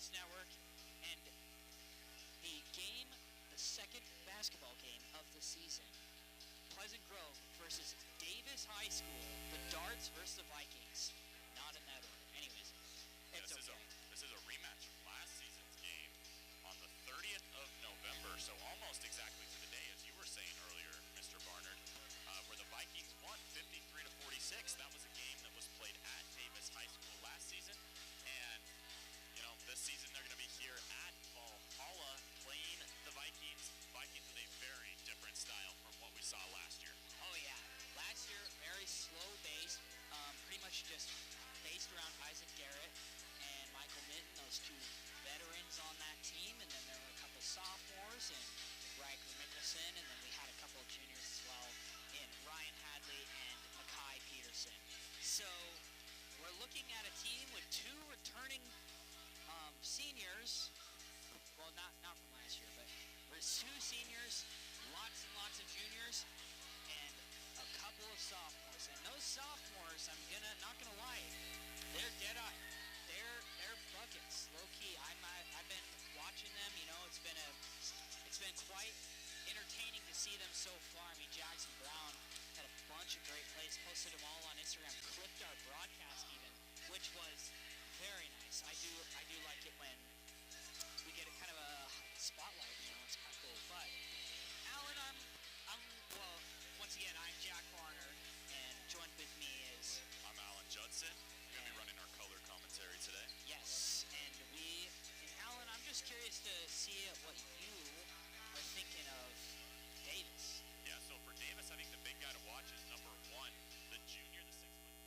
Sports Network, and the second basketball game of the season. Pleasant Grove versus Davis High School. The Darts versus the Vikings. Not in that order. Anyways, it's okay. This is a rematch from last season's game on the 30th of November, so almost exactly to the day, as you were saying earlier, Mr. Barnard, where the Vikings won 53-46. That was a game that was played at Davis High School last season, and this season they're going to be here at Valhalla playing the Vikings. Vikings with a very different style from what we saw last year. Oh yeah, last year very slow-based, pretty much just based around Isaac Garrett and Michael Minton, those two veterans on that team, and then there were a couple sophomores and Riker Mickelson, and then we had a couple of juniors as well in Ryan Hadley and Makai Peterson. So we're looking at a team with two returning seniors. Well, not from last year, but there's two seniors, lots and lots of juniors, and a couple of sophomores. And those sophomores, not gonna lie, they're dead-eye. They're buckets, low key. I've been watching them. It's been quite entertaining to see them so far. I mean, Jackson Brown had a bunch of great plays, posted them all on Instagram, clipped our broadcast even, which was very nice. I do like it when we get a kind of a spotlight. It's kind of cool. But Alan, well, once again, I'm Jack Barnard, and joined with me is I'm Alan Judson. We're going to be running our color commentary today. Yes, and Alan, I'm just curious to see what you are thinking of Davis. Yeah, so for Davis, I think the big guy to watch is number 1, the junior, the 6'3" junior.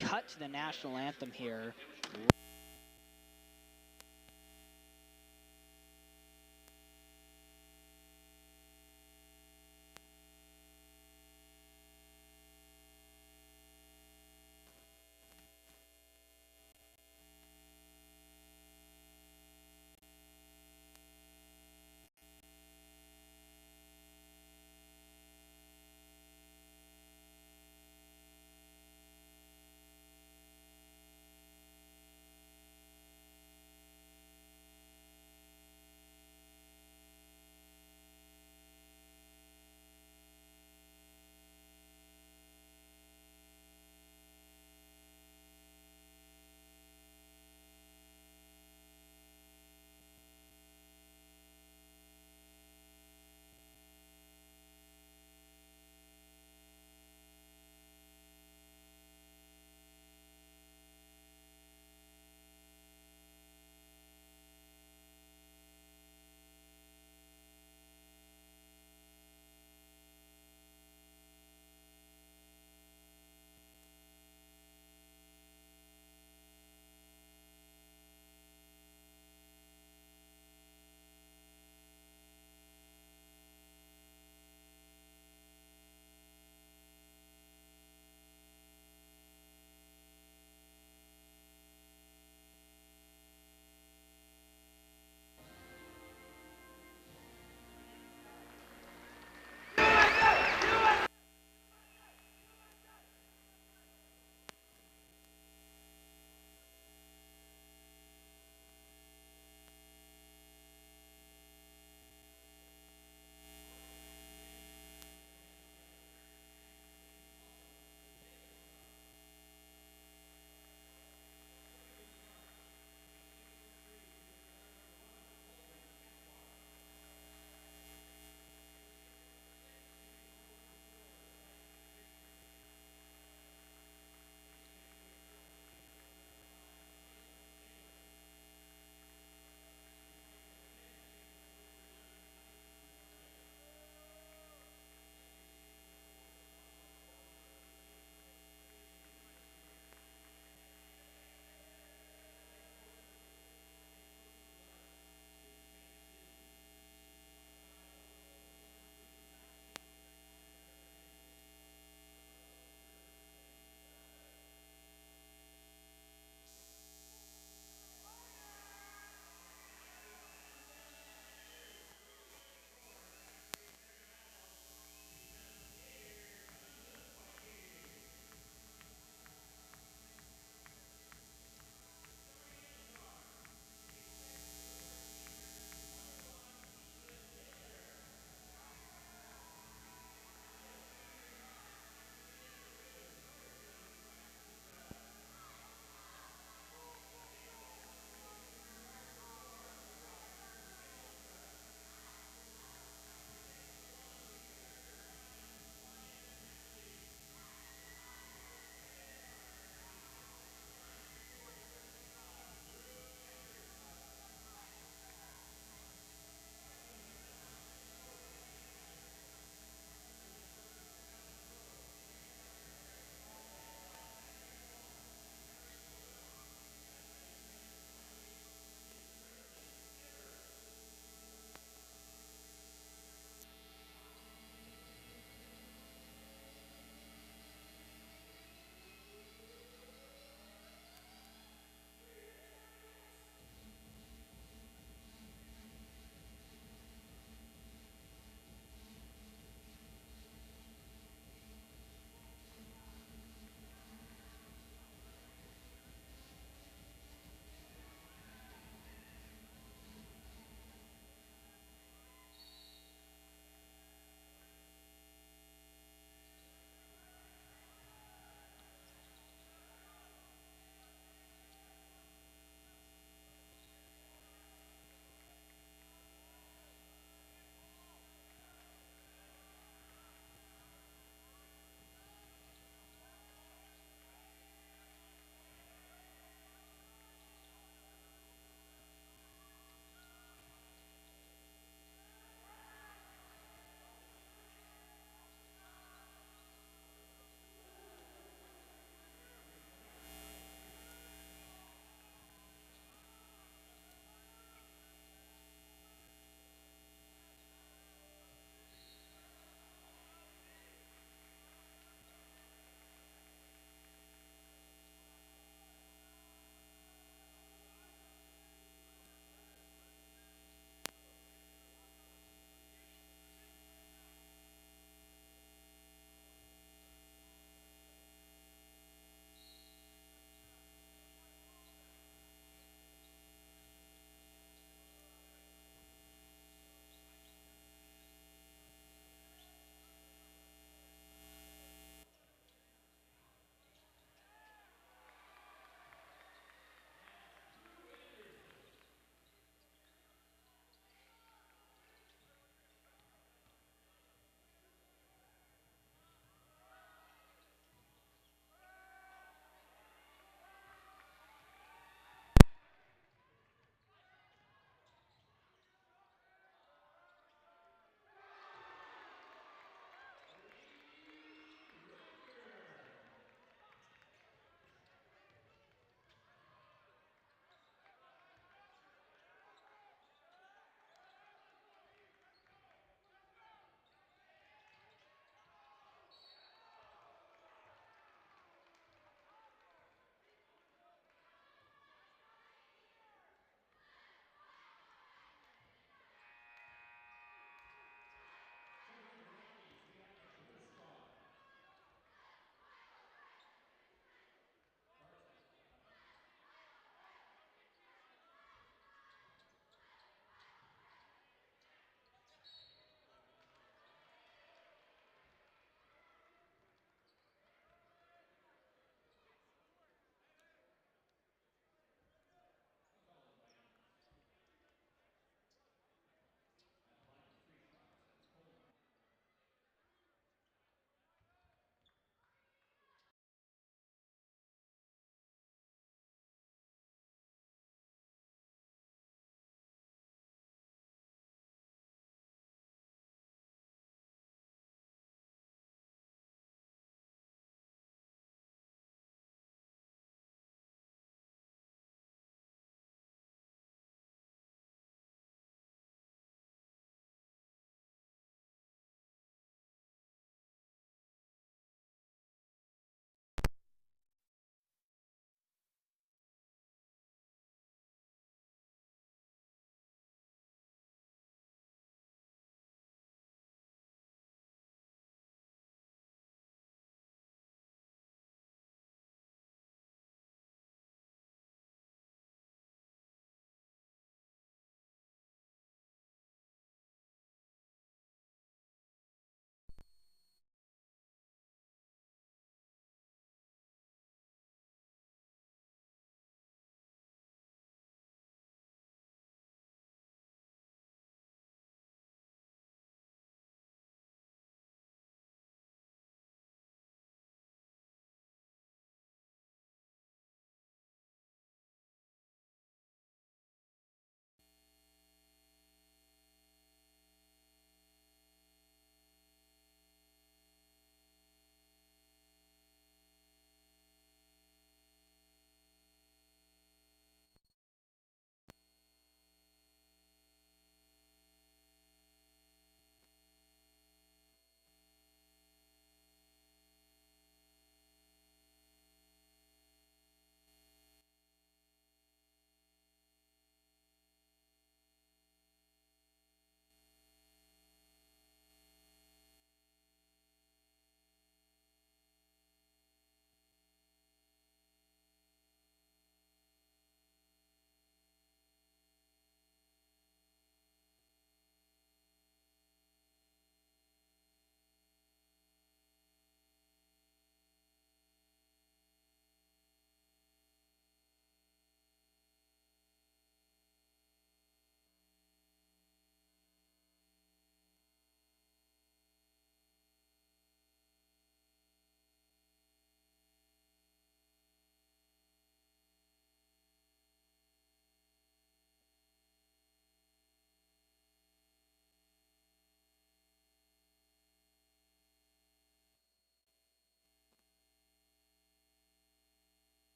Cut to the national anthem here.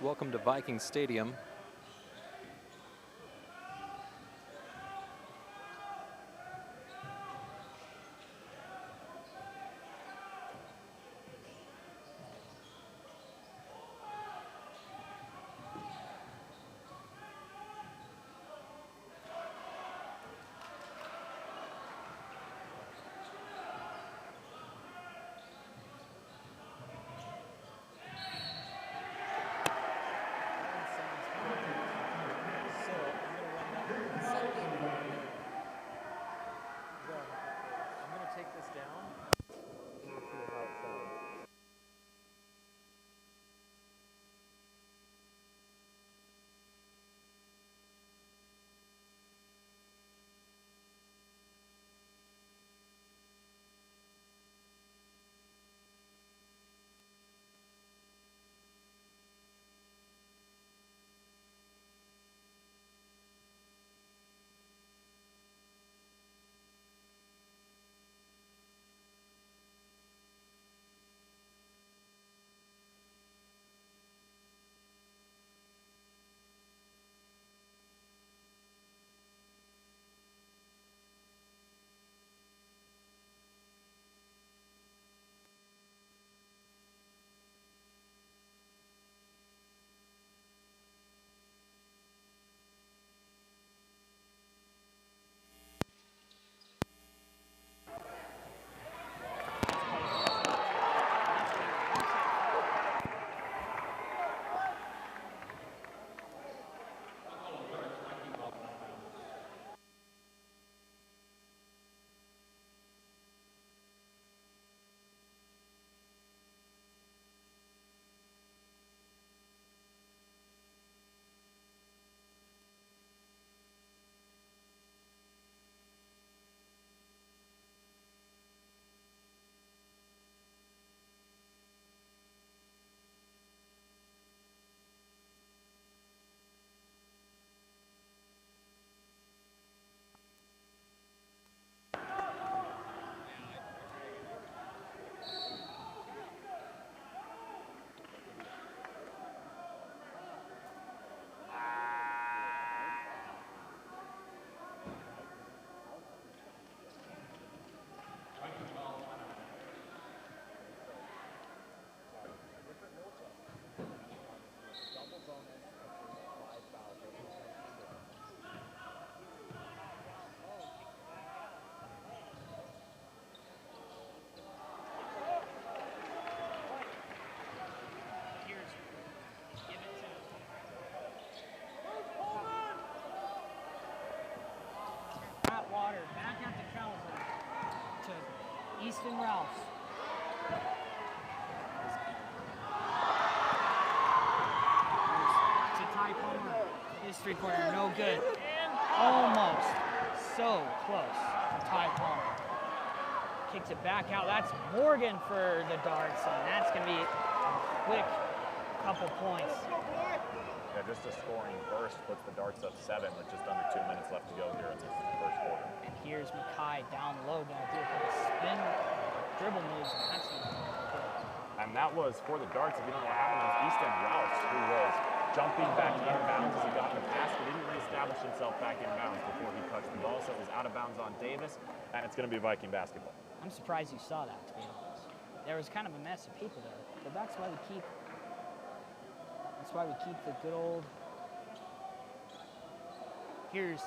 Welcome to Viking Stadium. Back out to Calvin. To Easton Ralphs. To Ty Palmer. His three-pointer, no good. Almost. So close to Ty Palmer. Kicks it back out. That's Morgan for the Darts, and that's going to be a quick couple points. Yeah, just a scoring burst puts the Darts up 7 with just under 2 minutes left to go here in the first quarter. And here's Mackay down low, going to do a couple spin dribble moves, and that's going to be good. And that was for the Darts. If you don't know what happened, it was Easton Rouse who was jumping back inbounds as he got the pass, but didn't reestablish himself back inbounds before he touched the ball, so it was out of bounds on Davis, and it's going to be Viking basketball. I'm surprised you saw that, to be honest. There was kind of a mess of people there, but that's why we keep the good old. Here's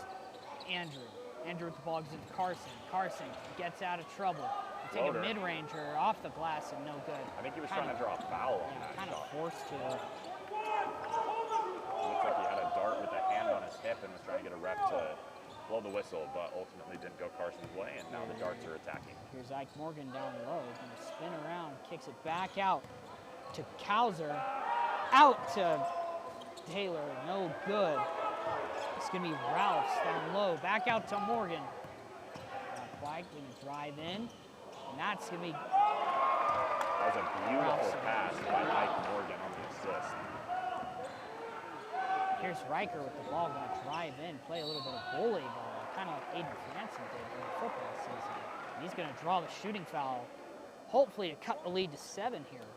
Andrew. Andrew with the ball gives it to Carson. Carson gets out of trouble. They take a mid-ranger off the glass and no good. I think he was trying to draw a foul on that kind shot. of forced to. Looks like he had a dart with a hand on his hip and was trying to get a ref to blow the whistle, but ultimately didn't go Carson's way, and now the Darts are attacking. Here's Ike Morgan down low. He's going to spin around, kicks it back out to Kauser. Out to Taylor, no good. It's going to be Ralphs down low, back out to Morgan. White going to drive in, and that's going to be. That was a beautiful pass by Ike Morgan on the assist. Here's Riker with the ball, going to drive in, play a little bit of bully ball, kind of like Aiden Franson did during the football season. And he's going to draw the shooting foul, hopefully to cut the lead to 7 here.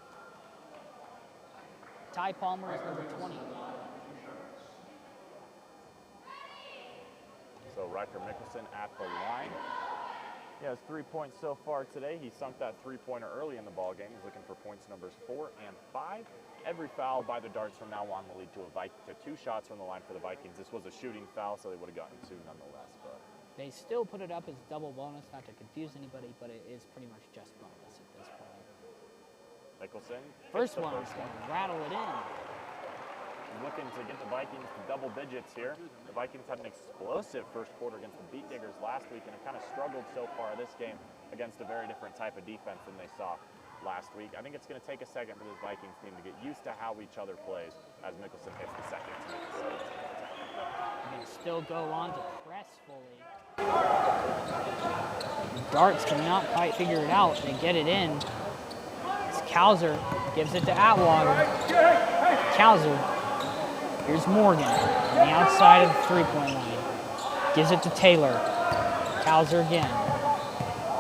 Ty Palmer is number 20. So Riker Mickelson at the line. He has 3 points so far today. He sunk that three-pointer early in the ball game. He's looking for points numbers 4 and 5. Every foul by the Darts from now on will lead to two shots from the line for the Vikings. This was a shooting foul, so they would have gotten 2 nonetheless. But they still put it up as double bonus, not to confuse anybody, but it is pretty much just bonus at this point. Mickelson. First one is going to rattle it in. Looking to get the Vikings to double digits here. The Vikings had an explosive first quarter against the Beat Diggers last week and have kind of struggled so far this game against a very different type of defense than they saw last week. I think it's going to take a second for this Vikings team to get used to how each other plays as Mickelson hits the second. They still go on to press fully. The Darts cannot quite figure it out. They get it in. It's Kauser gives it to Atwater. Kauser. Here's Morgan on the outside of the three-point line. Gives it to Taylor. Kauser again.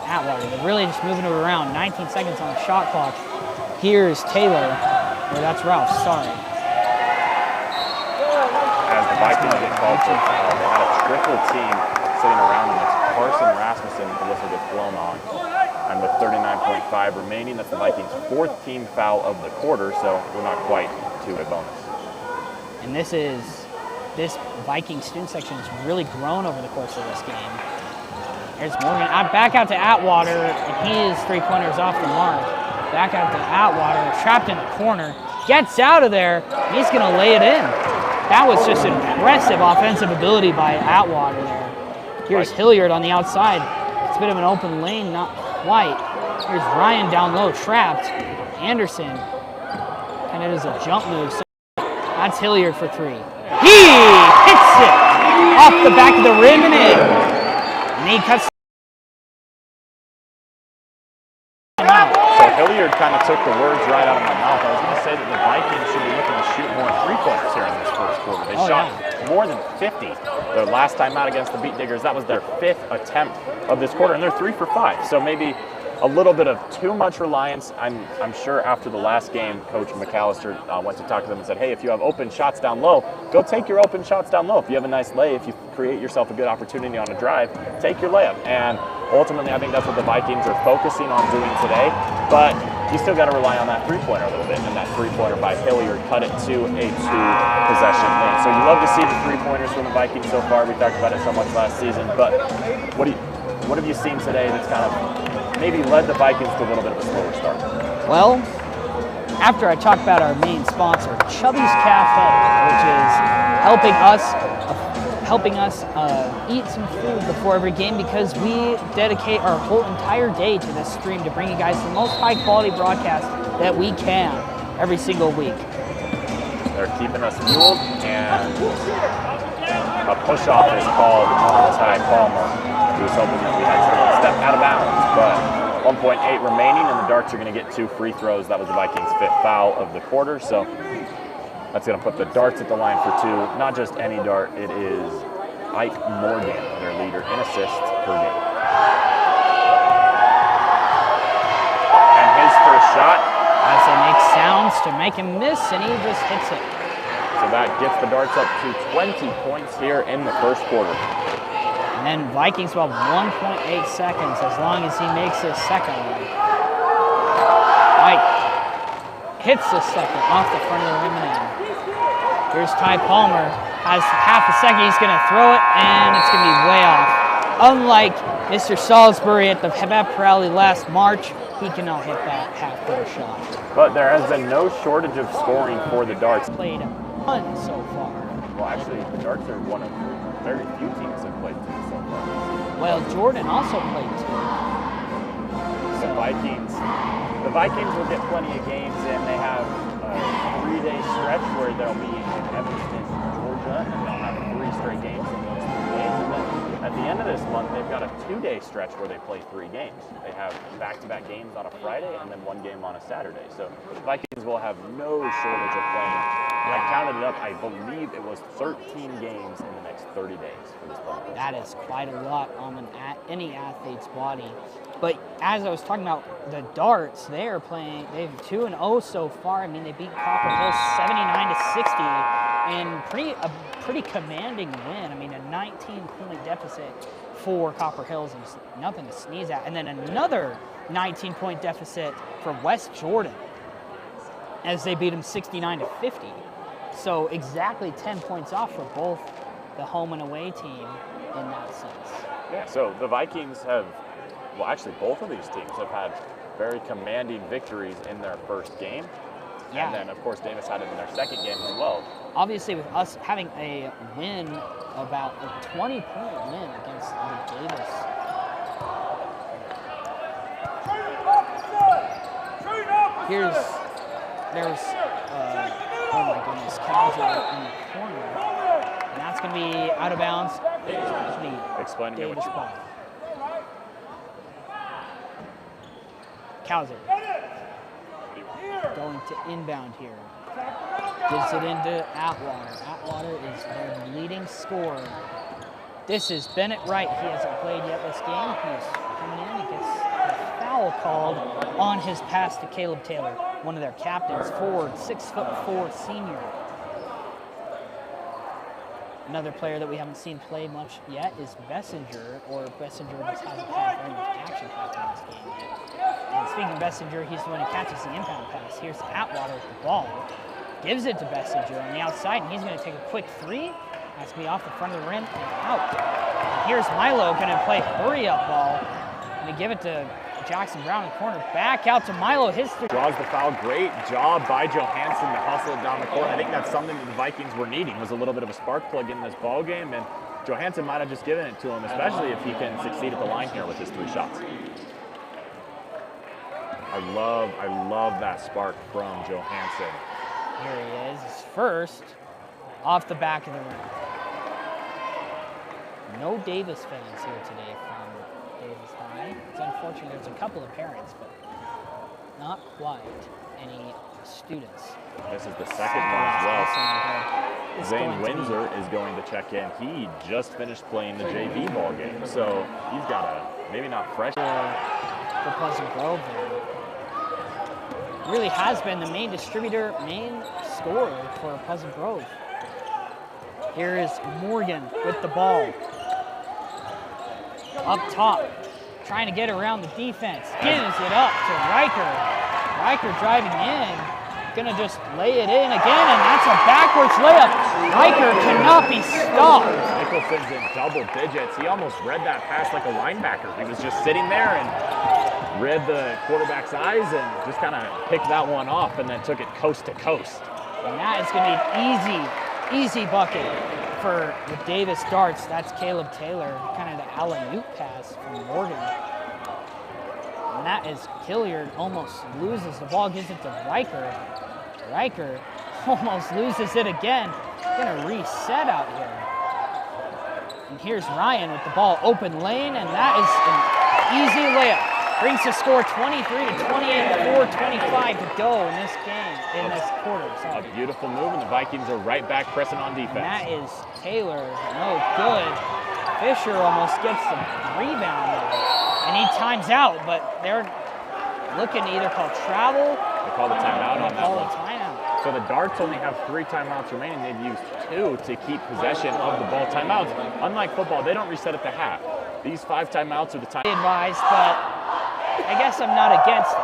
Atwater. They're really just moving it around. 19 seconds on the shot clock. Here's Taylor. Or that's Ralph, sorry. As the Vikings get called for foul, they had a triple team sitting around them. It's Carson Rasmussen. The whistle gets blown on. And with 39.5 remaining, that's the Vikings' 4th team foul of the quarter, so we're not quite to a bonus. And this Viking student section has really grown over the course of this game. There's Morgan. Back out to Atwater, and his three-pointer's off the mark. Back out to Atwater, trapped in the corner. Gets out of there, and he's going to lay it in. That was just impressive offensive ability by Atwater there. Here's Hilliard on the outside. It's a bit of an open lane, not quite. Here's Ryan down low, trapped. Anderson, and it is a jump move. So that's Hilliard for 3. He hits it off the back of the rim and in. And he cuts. So Hilliard kind of took the words right out of my mouth. I was going to say that the Vikings should be looking to shoot more three-pointers here in this first quarter. They shot more than 50 their last time out against the Beat Diggers. That was their 5th attempt of this quarter, and they're 3 for 5. So maybe a little bit of too much reliance. I'm sure after the last game, Coach McAllister went to talk to them and said, hey, if you have open shots down low, go take your open shots down low. If you have a nice lay, if you create yourself a good opportunity on a drive, take your layup. And ultimately, I think that's what the Vikings are focusing on doing today. But you still got to rely on that three-pointer a little bit. And that three-pointer by Hilliard cut it to a 2-possession win. So you love to see the three-pointers from the Vikings so far. We talked about it so much last season. But what have you seen today that's kind of maybe led the Vikings to a little bit of a slower start? Well, after I talk about our main sponsor, Chubby's Cafe, which is helping us eat some food before every game, because we dedicate our whole entire day to this stream to bring you guys the most high-quality broadcast that we can every single week. They're keeping us fueled, and a push-off is called on Ty Palmer. He was hoping that we had a step out of bounds, but 1.8 remaining, and the Darts are going to get 2 free throws. That was the Vikings' 5th foul of the quarter, so that's going to put the Darts at the line for 2. Not just any Dart, it is Ike Morgan, their leader in assists per game. And his first shot. As they make sounds to make him miss, and he just hits it. So that gets the Darts up to 20 points here in the first quarter. And then Vikings will have 1.8 seconds as long as he makes his second one. Mike hits the second off the front of the rim and in. Here's Ty Palmer. Has half a second. He's going to throw it, and it's going to be way off. Unlike Mr. Salisbury at the pep rally last March, he cannot hit that half-court shot. But there has been no shortage of scoring for the Darts. Played a ton so far. Well, actually, the Darts are one of very few teams that played 2 so far. Well, Jordan also played 2. The Vikings will get plenty of games in. They have a 3-day stretch where they'll be in Evanston, Georgia, and they'll have 3 straight games in those 3 days. And then at the end of this month, they've got a 2-day stretch where they play 3 games. They have back-to-back games on a Friday and then 1 game on a Saturday. So the Vikings will have no shortage of playing I counted it up. I believe it was 13 games in the next 30 days for this Broncos. That is quite a lot on any athlete's body. But as I was talking about the Darts, they're playing. They've 2-0 so far. I mean, they beat Copper Hill 79-60, and a pretty commanding win. I mean, a 19-point deficit for Copper Hills is nothing to sneeze at. And then another 19-point deficit for West Jordan, as they beat them 69-50. So exactly 10 points off for both the home and away team in that sense. Yeah, so the Vikings have, well, actually both of these teams have had very commanding victories in their first game. Yeah. And then, of course, Davis had it in their second game as well. Obviously, with us having a win, about a 20-point win against the Davis. There's oh my goodness, Kaiser in the corner. And that's going to be out of bounds. Explain to me what you ball. Kaiser going to inbound here. Gives it into Atwater. Atwater is their leading scorer. This is Bennett Wright. He hasn't played yet this game. He's coming in. He gets a foul called on his pass to Caleb Taylor, one of their captains, forward, 6'4" senior. Another player that we haven't seen play much yet is Bessinger, or Bessinger just hasn't had very much action pass in this game yet. And speaking of Bessinger, he's the one who catches the inbound pass. Here's Atwater with the ball. Gives it to Bessinger on the outside, and he's going to take a quick three. That's going to be off the front of the rim and out. And here's Milo going to play hurry-up ball. Going to give it to Jackson Brown in the corner. Back out to Milo. Draws the foul. Great job by Johansson to hustle it down the court. I think that's something that the Vikings were needing, was a little bit of a spark plug in this ball game, and Johansson might have just given it to him, especially if he can succeed at the line here with his 3 shots. I love that spark from Johansson. Here he is, his first off the back of the rim. No Davis fans here today from Davis High. It's unfortunate, there's a couple of parents, but not quite any students. This is the second one as well. Zane Windsor is going to check in. He just finished playing the JV ball game, so he's got a, maybe not fresh. For Pleasant Grove there. Really has been the main distributor, main scorer for Pleasant Grove. Here is Morgan with the ball. Up top, trying to get around the defense. Gives it up to Riker. Riker driving in, gonna just lay it in again, and that's a backwards layup. Riker cannot be stopped. Nicholson's in double digits. He almost read that pass like a linebacker. He was just sitting there and read the quarterback's eyes and just kind of picked that one off and then took it coast to coast. And that is going to be an easy bucket for the Davis Darts. That's Caleb Taylor, kind of the alley-oop pass from Morgan. And that is Hilliard almost loses the ball, gives it to Riker. Riker almost loses it again. Going to reset out here. And here's Ryan with the ball, open lane, and that is an easy layup. Brings the score 23-28, 4:25 to go in this game, in this quarter. A beautiful move, and the Vikings are right back pressing on defense. And that is Taylor, no good. Fisher almost gets the rebound there. And he times out, but they're looking to either call travel. They call the timeout on that call one. a timeout. So the Darts only have 3 timeouts remaining. They've used 2 to keep possession of the ball. Timeouts, unlike football, they don't reset at the half. These 5 timeouts are the time. Advised, but I guess I'm not against it.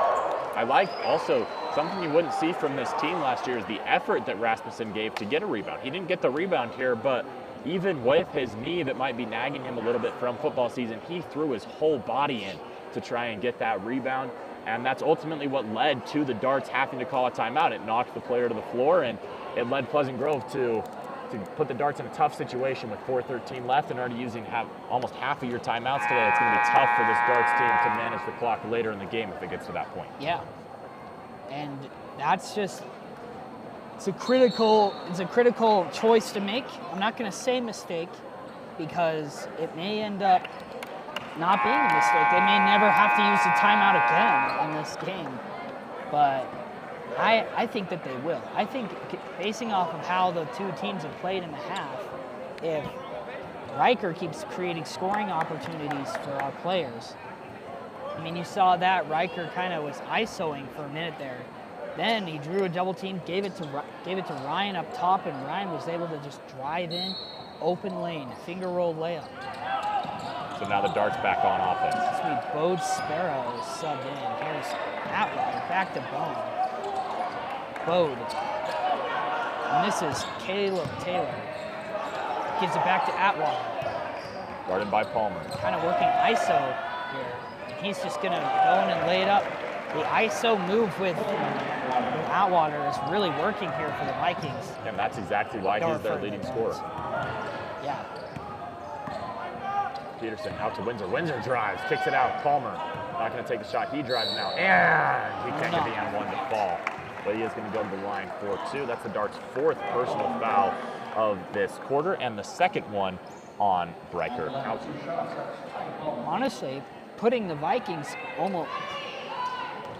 I like also something you wouldn't see from this team last year is the effort that Rasmussen gave to get a rebound. He didn't get the rebound here, but even with his knee that might be nagging him a little bit from football season, he threw his whole body in to try and get that rebound. And that's ultimately what led to the Darts having to call a timeout. It knocked the player to the floor, and it led Pleasant Grove to put the Darts in a tough situation with 4:13 left and already using almost half of your timeouts today. It's going to be tough for this Darts team to manage the clock later in the game if it gets to that point. Yeah, and that's just, it's a critical choice to make. I'm not going to say mistake because it may end up not being a mistake. They may never have to use the timeout again in this game, but I think that they will. I think basing off of how the two teams have played in the half, if Riker keeps creating scoring opportunities for our players, I mean, you saw that Riker kind of was ISOing for a minute there. Then he drew a double team, gave it to Ryan up top, and Ryan was able to just drive in, open lane, finger roll layup. So now the Darts back on offense. This will be Bode Sparrow is subbed in. Here's Atwater, back to Bone. Bode. And this is Caleb Taylor. Gives it back to Atwater. Guarded by Palmer. Kind of working ISO here. And he's just going to go in and lay it up. The ISO move with Atwater is really working here for the Vikings. And that's exactly why he's their leading scorer. Yeah. Peterson out to Windsor. Windsor drives, kicks it out. Palmer not going to take the shot. He drives now, and he can't get the M1 to fall. But he is going to go to the line for 2. That's the Darts' 4th personal foul of this quarter, and the second one on Riker. Honestly, putting the Vikings almost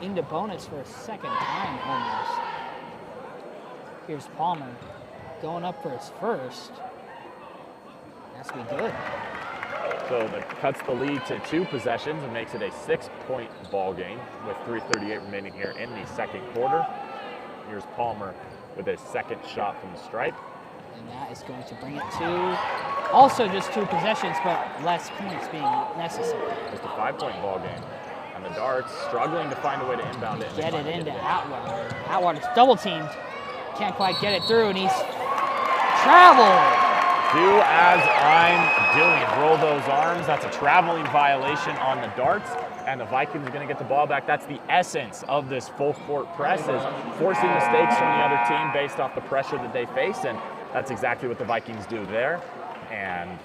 into bonus for a second time almost. Here's Palmer going up for his first. That's be good. So that cuts the lead to 2 possessions and makes it a 6-point ball game with 3:38 remaining here in the second quarter. Here's Palmer with a second shot from the stripe. And that is going to bring it to also just 2 possessions, but less points being necessary. Just a 5-point ball game. And the Darts struggling to find a way to inbound it. Get it into Atwater. Atwater's double teamed. Can't quite get it through, and he's traveled. Do as I'm doing. Roll those arms. That's a traveling violation on the Darts, and the Vikings are going to get the ball back. That's the essence of this full court press, is forcing mistakes from the other team based off the pressure that they face, and that's exactly what the Vikings do there. And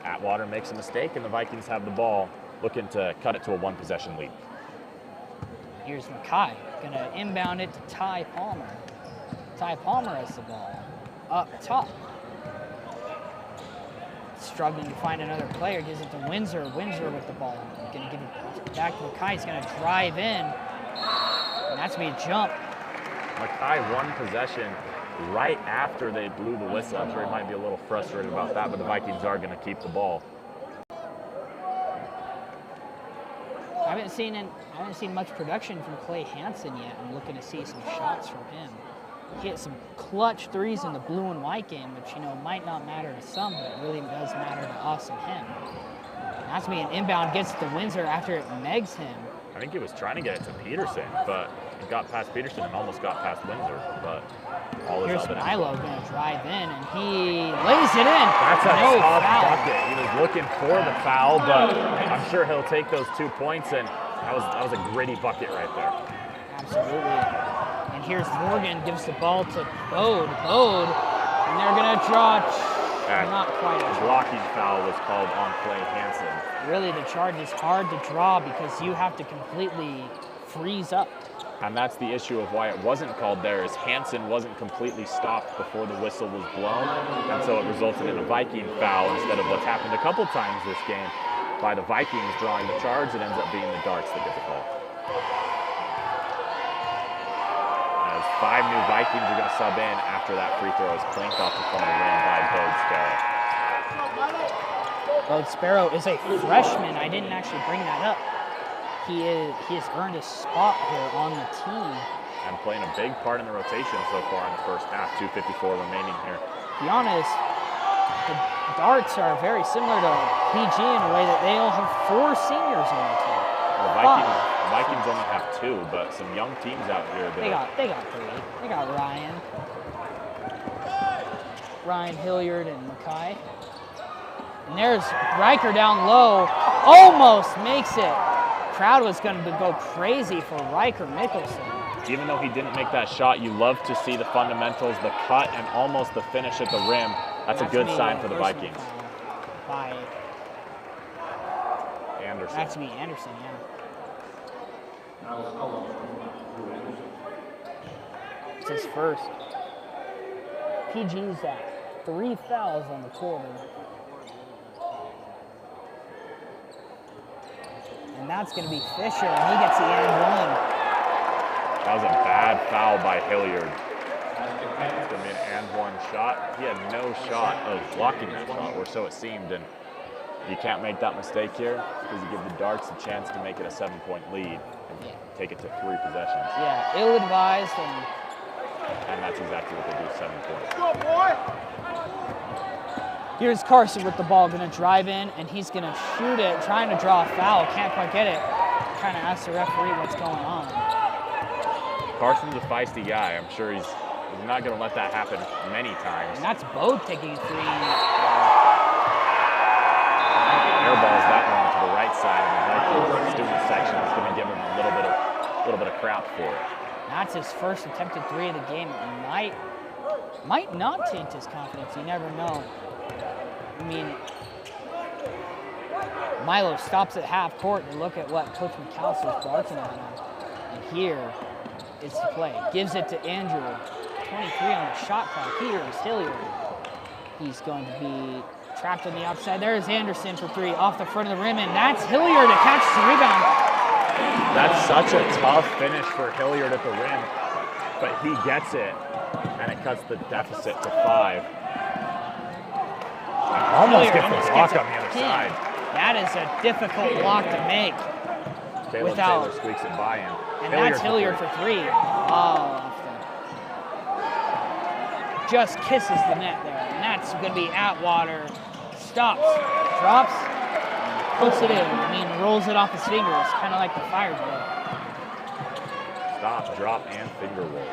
Atwater makes a mistake, and the Vikings have the ball, looking to cut it to a 1-possession lead. Here's Mackay, going to inbound it to Ty Palmer. Ty Palmer has the ball up top. Struggling to find another player, gives it to Windsor. Windsor with the ball. Going to give it back to Mackay. He's going to drive in. And that's going to be a jump. Mackay 1 possession right after they blew the whistle. I'm sure he might be a little frustrated about that, but the Vikings are going to keep the ball. I haven't seen much production from Clay Hansen yet. I'm looking to see some shots from him. He hit some clutch threes in the blue and white game, which, you know, might not matter to some, but it really does matter to us and him. And that's me, an inbound gets to Windsor after it megs him. I think he was trying to get it to Peterson, but he got past Peterson and almost got past Windsor. But all is here's evidence. Milo going to drive in, and he lays it in. That's a no tough foul. bucket. He was looking for the foul, but I'm sure he'll take those 2 points, and that was a gritty bucket right there. Absolutely. And here's Morgan, gives the ball to Bode, and they're going to draw, not quite. A blocking foul was called on Clay Hansen. Really, the charge is hard to draw because you have to completely freeze up. And that's the issue of why it wasn't called there, is Hansen wasn't completely stopped before the whistle was blown, and so it resulted in a Viking foul instead of what's happened a couple times this game by the Vikings drawing the charge. It ends up being the Darts that get the call. As 5 new Vikings are going to sub in after that free throw is clanked off the front of the rim by Bode Sparrow. Bode Sparrow is a freshman. I didn't actually bring that up. He has earned a spot here on the team. And playing a big part in the rotation so far in the first half. 2:54 remaining here. To be honest, the Darts are very similar to PG in a way that they all have 4 seniors on the team. The Vikings only have 2, but some young teams out here. They got 3. They got Ryan Hilliard, and Mackay. And there's Riker down low, almost makes it. Crowd was going to go crazy for Riker Mickelson. Even though he didn't make that shot, you love to see the fundamentals, the cut, and almost the finish at the rim. That's a good sign for the Vikings. By Anderson. That's me, Anderson, yeah. It's his first. PG's at 3 fouls on the quarter. And that's going to be Fisher, and he gets the and 1. That was a bad foul by Hilliard. It's going to be an and one shot. He had no shot of blocking that shot, or so it seemed. And you can't make that mistake here because you give the Darts a chance to make it a 7-point lead and take it to 3 possessions. Yeah, ill-advised, And that's exactly what they do, 7 points. Go, boy! here's Carson with the ball, gonna drive in, and he's gonna shoot it, trying to draw a foul, can't quite get it. Trying to ask the referee what's going on. Carson's a feisty guy. I'm sure he's not going to let that happen many times. And that's Bode taking a 3. Airballs that one to the right side, and the student section is going to give him a little bit of crap for it. That's his first attempted 3 of the game. It might not taint his confidence. You never know. I mean, Milo stops at half court and look at what Coach McAllister's barking at him. And here is the play. Gives it to Andrew. 23 on the shot clock. Here's Hilliard. He's going to be trapped on the outside. There's Anderson for 3 off the front of the rim, and that's Hilliard that catches the rebound. That's such a tough finish for Hilliard at the rim, but he gets it, and it cuts the deficit to 5. Almost gets the block on the other side. That is a difficult block to make. Caleb Taylor squeaks it by him. And that's Hilliard for 3. Oh, just kisses the net there. And that's going to be Atwater. Stops, drops, puts it in. I mean, rolls it off his fingers, kind of like the fire drill. Stop, drop, and finger roll.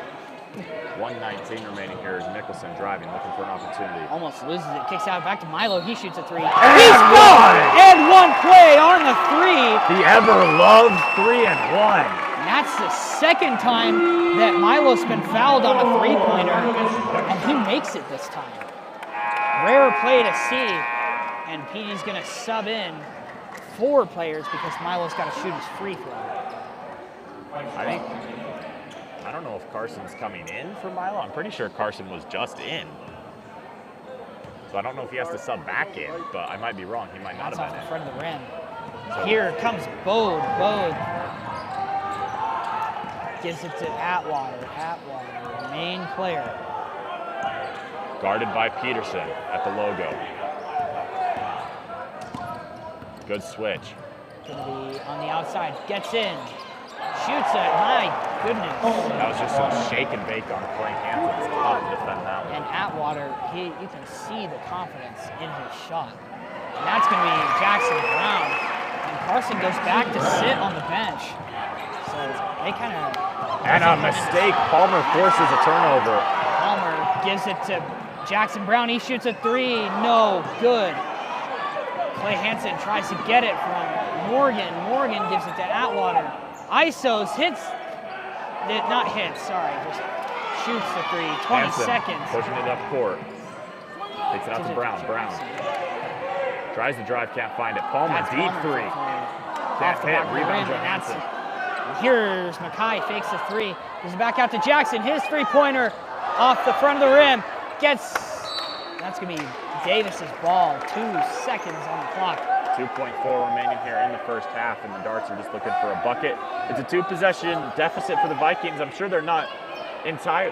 1:19 remaining here as Nicholson driving, looking for an opportunity. Almost loses it, kicks out back to Milo. He shoots a 3. He's gone! And 1 play on the 3. The ever-loved 3 and 1. And that's the second time that Milo's been fouled on a 3-pointer, and he makes it this time. Rare play to see, and Petey's going to sub in 4 players because Milo's got to shoot his free throw. I don't know if Carson's coming in for Milo. I'm pretty sure Carson was just in. So I don't know if he has to sub back in, but I might be wrong. He might not That's have off been the in. front of the rim. Here comes Bode. Bode gives it to Atwater. Atwater, main player. Guarded by Peterson at the logo. Good switch. Gonna be on the outside. Gets in. Shoots it. My goodness. That was just some shake and bake on Clay Hansen. It's tough to defend that one. And Atwater, you can see the confidence in his shot. And that's going to be Jackson Brown. And Carson goes back to sit on the bench. So they kind of... And a mistake. Palmer forces a turnover. Palmer gives it to Jackson Brown. He shoots a 3. No good. Clay Hansen tries to get it from Morgan. Morgan gives it to Atwater. Isos hits, not hits, sorry, just shoots the 3, 20 Hansen seconds. pushing it up court. Takes it out to Brown. Brown tries to drive, can't find it. Palmer, That's deep Palmer 3. Off Can't the hit, bottom of the rebound rim, and Johansson. here's Mackay, fakes a 3. Goes back out to Jackson, his 3-pointer off the front of the rim. That's going to be Davis's ball, 2 seconds on the clock. 2.4 remaining here in the first half, and the Darts are just looking for a bucket. It's a 2-possession deficit for the Vikings. I'm sure they're not it's not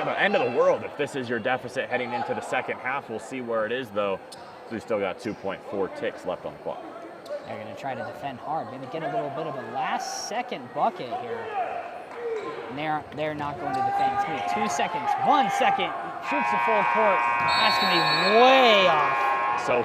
the end of the world if this is your deficit heading into the second half. We'll see where it is, though. So we still got 2.4 ticks left on the clock. They're going to try to defend hard, maybe get a little bit of a last-second bucket here. And they're not going to defend. It's going to be 2 seconds, 1 second. Shoots the full court. That's going to be way off. So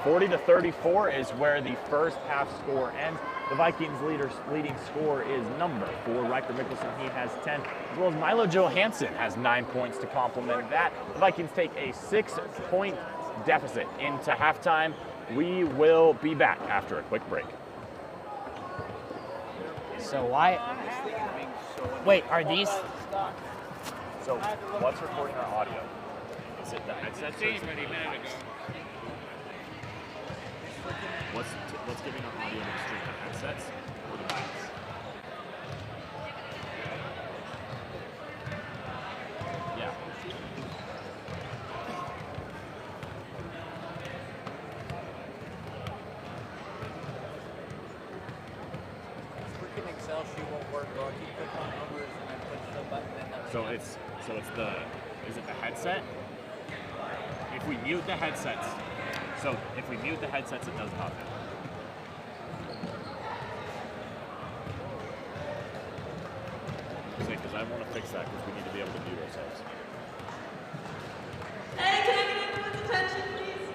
40 to 34 is where the first half score ends. The Vikings leading scorer is number 4, Riker Mickelson. He has 10, as well as Milo Johansson has 9 points to complement that. The Vikings take a 6-point deficit into halftime. We will be back after a quick break. So wait, are these? So what's recording our audio? Is it the headset? What's giving our audio to the stream? The headsets or the mics? Yeah. Freaking Excel sheet won't work, bro. I keep clicking Is it the headset? If we mute the headsets, it does nothing. Because I want to fix that because we need to be able to mute ourselves. Hey, can I get everyone's attention, please?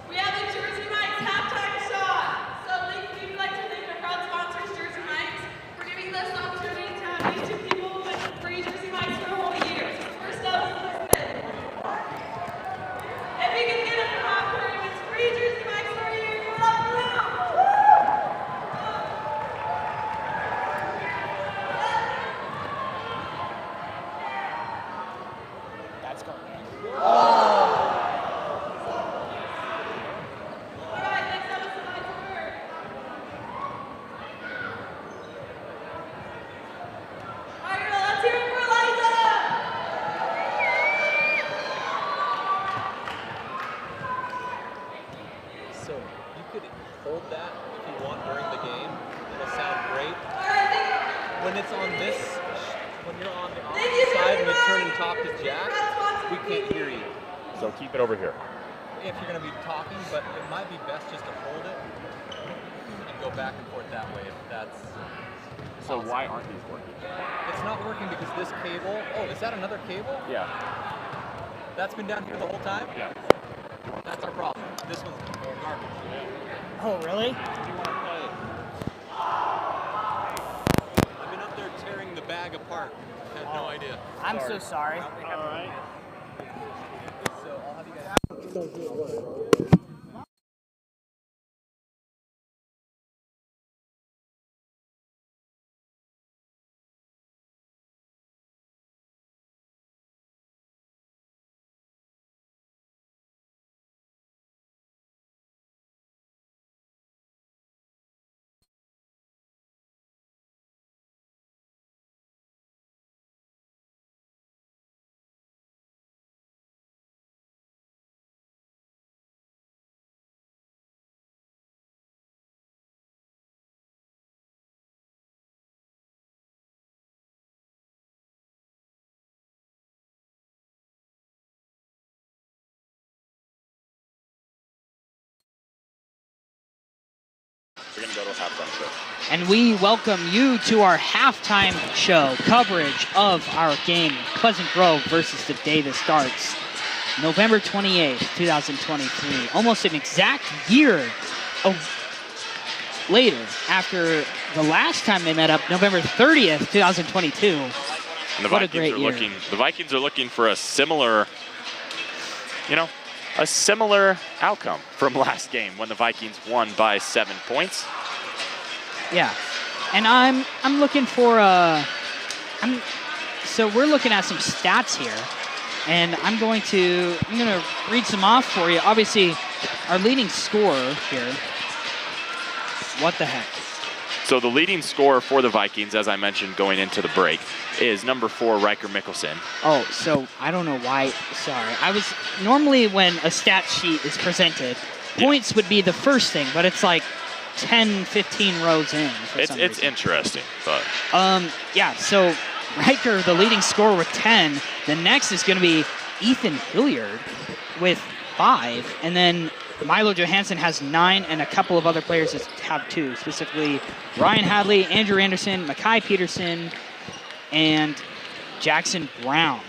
We have the Jersey Mike's halftime shot. So we'd like to thank our proud sponsors, Jersey Mike's, for giving us the opportunity to have these two people with free Jersey Mike's for a whole year. So first up is Elizabeth. If we can get it from halftime, it's free Jersey Mike's for a year. Give it up for them. That's going in. So you could hold that if you want during the game. It'll sound great. When it's on this, when you're on the opposite side and you turn and talk to Jack, we can't hear you. So keep it over here. If you're going to be talking, but it might be best just to hold it and go back and forth that way if that's So possible. why aren't these working? It's not working because this cable, oh, is that another cable? Yeah. That's been down here the whole time? Yeah. That's our problem. This one's garbage. Oh, really? I've been up there tearing the bag apart. I had no idea. I'm so sorry. All right. So I'll have you guys. We're going to go to a halftime show. And we welcome you to our halftime show coverage of our game, Pleasant Grove versus the Davis Darts, November 28th, 2023. Almost an exact year later, after the last time they met up, November 30th, 2022. And the What a Vikings great are year. the Vikings are looking for a similar, a similar outcome from last game when the Vikings won by 7 points. Yeah, and I'm looking for so we're looking at some stats here, and I'm gonna read some off for you. Obviously, our leading scorer here. What the heck? So the leading scorer for the Vikings, as I mentioned going into the break, is number 4, Riker Mickelson. Oh, so I don't know why. Sorry, normally when a stat sheet is presented, points would be the first thing, but it's like 10, 15 rows in. It's interesting, but yeah. So Riker, the leading scorer with 10. The next is going to be Ethan Hilliard with 5, and then Milo Johansson has 9, and a couple of other players have 2, specifically Ryan Hadley, Andrew Anderson, Mackay Peterson, and Jackson Brown.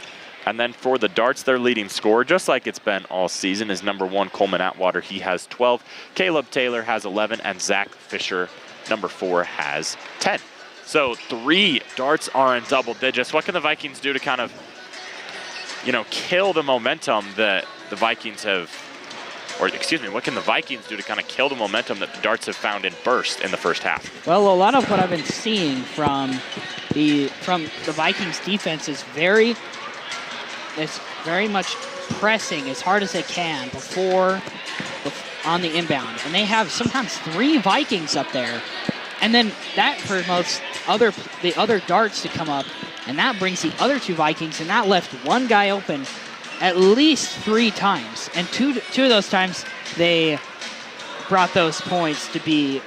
And then for the Darts, their leading scorer, just like it's been all season, is number 1, Coleman Atwater. He has 12. Caleb Taylor has 11, and Zach Fisher, number 4, has 10. So 3 Darts are in double digits. What can the Vikings do to kind of, kill the momentum that the Vikings have, what can the Vikings do to kind of kill the momentum that the Darts have found in burst in the first half? Well, a lot of what I've been seeing from the Vikings defense is very much pressing as hard as they can on the inbound. And they have sometimes 3 Vikings up there. And then that promotes the other Darts to come up. And that brings the other 2 Vikings. And that left one guy open at least 3 times. And two of those times they brought those points to be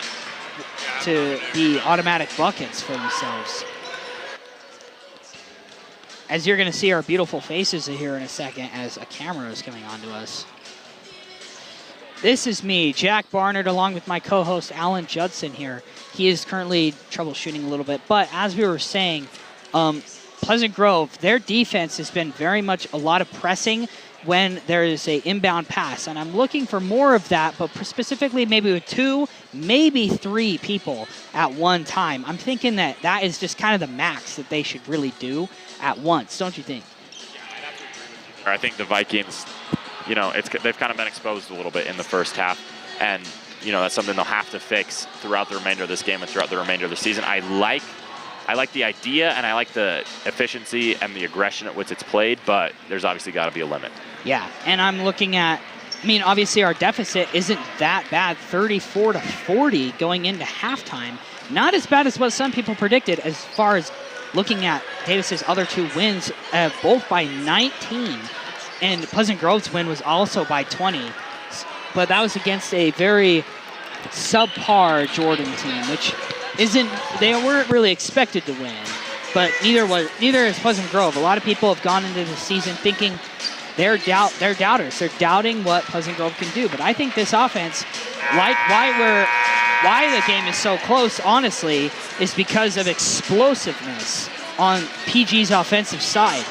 automatic buckets for themselves. as you're going to see our beautiful faces here in a second as a camera is coming on to us. This is me, Jack Barnard, along with my co-host Alan Judson here. He is currently troubleshooting a little bit, but as we were saying, Pleasant Grove, their defense has been very much a lot of pressing when there is a inbound pass, and I'm looking for more of that, but specifically maybe with 2, maybe 3 people at one time. I'm thinking that is just kind of the max that they should really do at once, don't you think? Yeah, I'd have to agree with you. I think the Vikings, you know, they've kind of been exposed a little bit in the first half, and you know that's something they'll have to fix throughout the remainder of this game and throughout the remainder of the season. I like the idea, and I like the efficiency and the aggression at which it's played, but there's obviously got to be a limit. Yeah, and I'm looking at, I mean, obviously our deficit isn't that bad, 34-40 going into halftime. Not as bad as what some people predicted as far as looking at Davis's other 2 wins, both by 19. And Pleasant Grove's win was also by 20. But that was against a very subpar Jordan team, which they weren't really expected to win. But neither is Pleasant Grove. A lot of people have gone into the season thinking they're doubters. They're doubting what Pleasant Grove can do. But I think this offense, like why the game is so close, honestly, is because of explosiveness on PG's offensive side.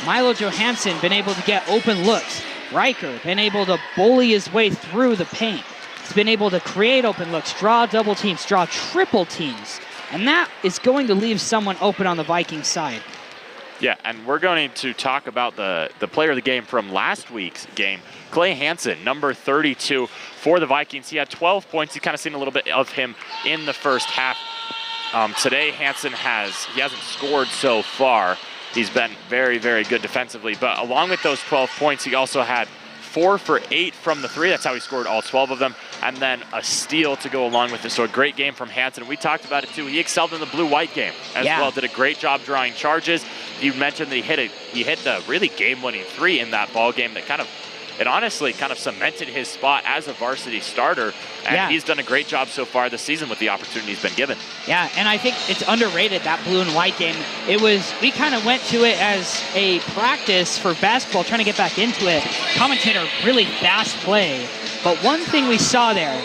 Milo Johansson been able to get open looks. Riker been able to bully his way through the paint. He's been able to create open looks, draw double teams, draw triple teams. And that is going to leave someone open on the Vikings side. Yeah, and we're going to talk about the player of the game from last week's game, Clay Hansen, number 32 for the Vikings. He had 12 points. You kind of seen a little bit of him in the first half. Today, Hansen hasn't scored so far. He's been very, very good defensively. But along with those 12 points, he also had 4 for 8 from the 3. That's how he scored all 12 of them. And then a steal to go along with it. So a great game from Hansen. We talked about it too. He excelled in the blue-white game as well. Did a great job drawing charges. You mentioned that he hit the really game-winning 3 in that ball game that it honestly kind of cemented his spot as a varsity starter. And he's done a great job so far this season with the opportunity he's been given. Yeah, and I think it's underrated, that blue and white game. We kind of went to it as a practice for basketball, trying to get back into it. Commentator, really fast play. But one thing we saw there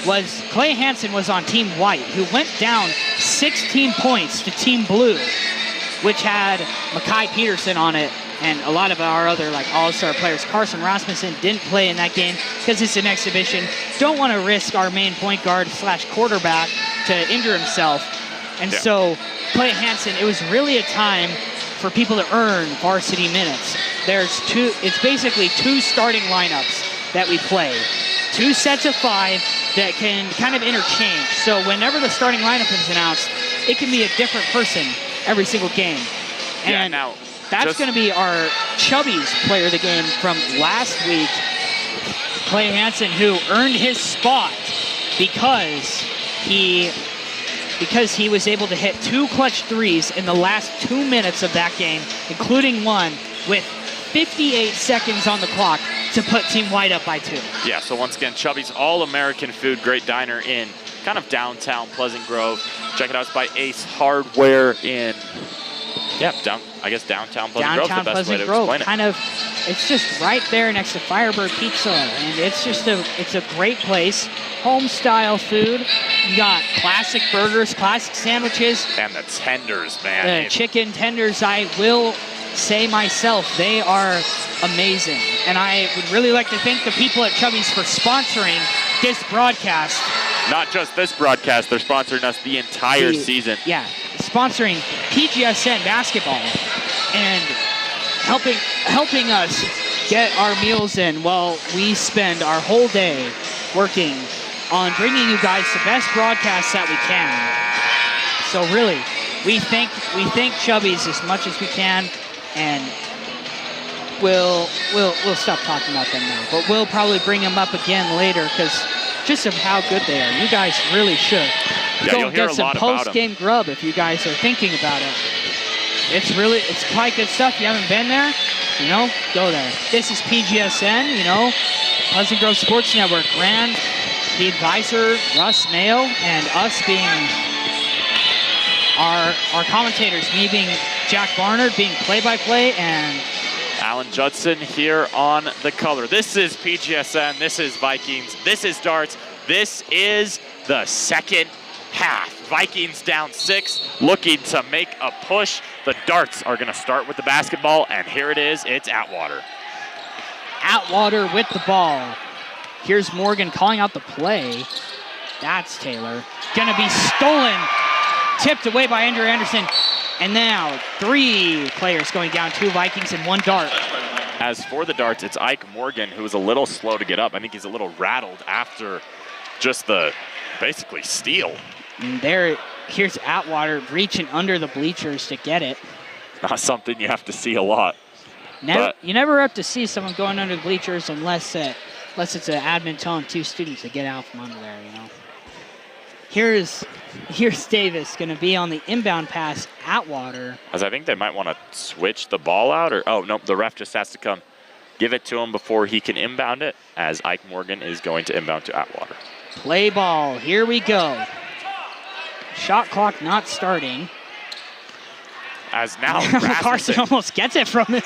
was Clay Hansen was on Team White, who went down 16 points to Team Blue, which had Makai Peterson on it. And a lot of our other all-star players. Carson Rasmussen didn't play in that game because it's an exhibition. Don't want to risk our main point guard / quarterback to injure himself. And so Clay Hansen, it was really a time for people to earn varsity minutes. It's basically 2 starting lineups that we play. 2 sets of 5 that can kind of interchange. So whenever the starting lineup is announced, it can be a different person every single game. And that's going to be our Chubby's player of the game from last week, Clay Hansen, who earned his spot because he was able to hit 2 clutch 3s in the last 2 minutes of that game, including one with 58 seconds on the clock to put Team White up by 2. Yeah, so once again, Chubby's All-American Food, great diner in kind of downtown Pleasant Grove. Check it out, it's by Ace Hardware in downtown Pleasant Grove, the best way to explain it. Kind of, it's just right there next to Firebird Pizza, and it's a great place. Home-style food. You got classic burgers, classic sandwiches. And the tenders, man. The chicken tenders, I will say myself, they are amazing. And I would really like to thank the people at Chubby's for sponsoring this broadcast. Not just this broadcast, they're sponsoring us the entire season. Yeah, sponsoring PGSN basketball and helping us get our meals in while we spend our whole day working on bringing you guys the best broadcasts that we can. So really, we thank Chubby's as much as we can, and we'll stop talking about them now. But we'll probably bring them up again later because just of how good they are. You guys really should. Go and get some post-game grub if you guys are thinking about it. It's quite good stuff. You haven't been there, go there. This is PGSN, Pleasant Grove Sports Network. Grant, the advisor, Russ Mayo, and us being our commentators, me being Jack Barnard being play-by-play, and Alan Judson here on the color. This is PGSN, this is Vikings, this is Darts, this is the second half. Vikings down 6, looking to make a push. The Darts are gonna start with the basketball, and here it is, it's Atwater. Atwater with the ball. Here's Morgan calling out the play. That's Taylor. Gonna be stolen, tipped away by Andrew Anderson. And now 3 players going down, 2 Vikings and 1 Dart. As for the Darts, it's Ike Morgan, who was a little slow to get up. I think he's a little rattled after just the basically steal. And here's Atwater reaching under the bleachers to get it. Not something you have to see a lot. You never have to see someone going under the bleachers unless it's an admin telling 2 students to get out from under there, you know. Here's Davis going to be on the inbound pass. Atwater. As I think they might want to switch the ball out, or oh no, the ref just has to come give it to him before he can inbound it, as Ike Morgan is going to inbound to Atwater. Play ball, here we go. Shot clock not starting. As now Carson almost gets it from him.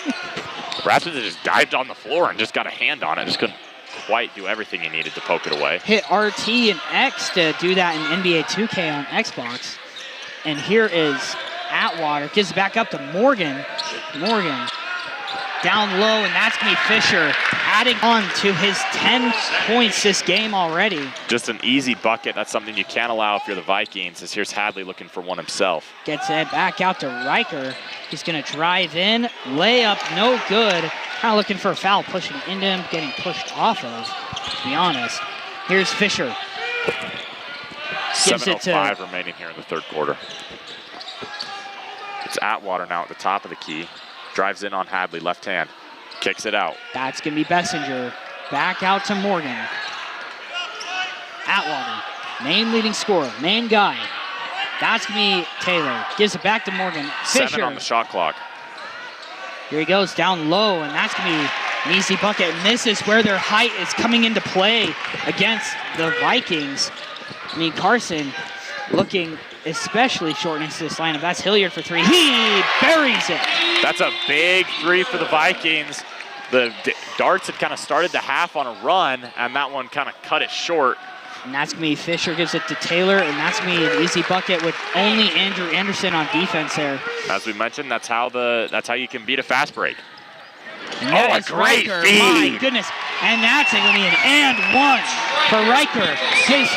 Rasmussen just dived on the floor and just got a hand on it, just couldn't quite do everything he needed to poke it away. Hit RT and X to do that in NBA 2K on Xbox. And here is Atwater, gives it back up to Morgan. Morgan down low, and that's going to be Fisher, adding on to his 10 points this game already. Just an easy bucket. That's something you can't allow if you're the Vikings, as here's Hadley looking for one himself. Gets it back out to Riker. He's going to drive in, layup, no good. Kind of looking for a foul, pushing into him, getting pushed off of, to be honest. Here's Fisher. 7:05 remaining here in the third quarter. It's Atwater now at the top of the key. Drives in on Hadley, left hand. Kicks it out. That's going to be Bessinger. Back out to Morgan. Atwater, main leading scorer, main guy. That's going to be Taylor. Gives it back to Morgan. Fisher. 7 on the shot clock. Here he goes down low, and that's going to be an easy bucket. And this is where their height is coming into play against the Vikings. I mean, Carson looking especially short into this lineup. That's Hilliard for 3. He buries it. That's a big 3 for the Vikings. The Darts had kind of started the half on a run, and that one kind of cut it short. And that's going to be Fisher, gives it to Taylor, and that's going to be an easy bucket with only Andrew Anderson on defense there. As we mentioned, that's how you can beat a fast break. And that is great Riker. feed. My goodness. And that's going to be an and 1 for Riker. His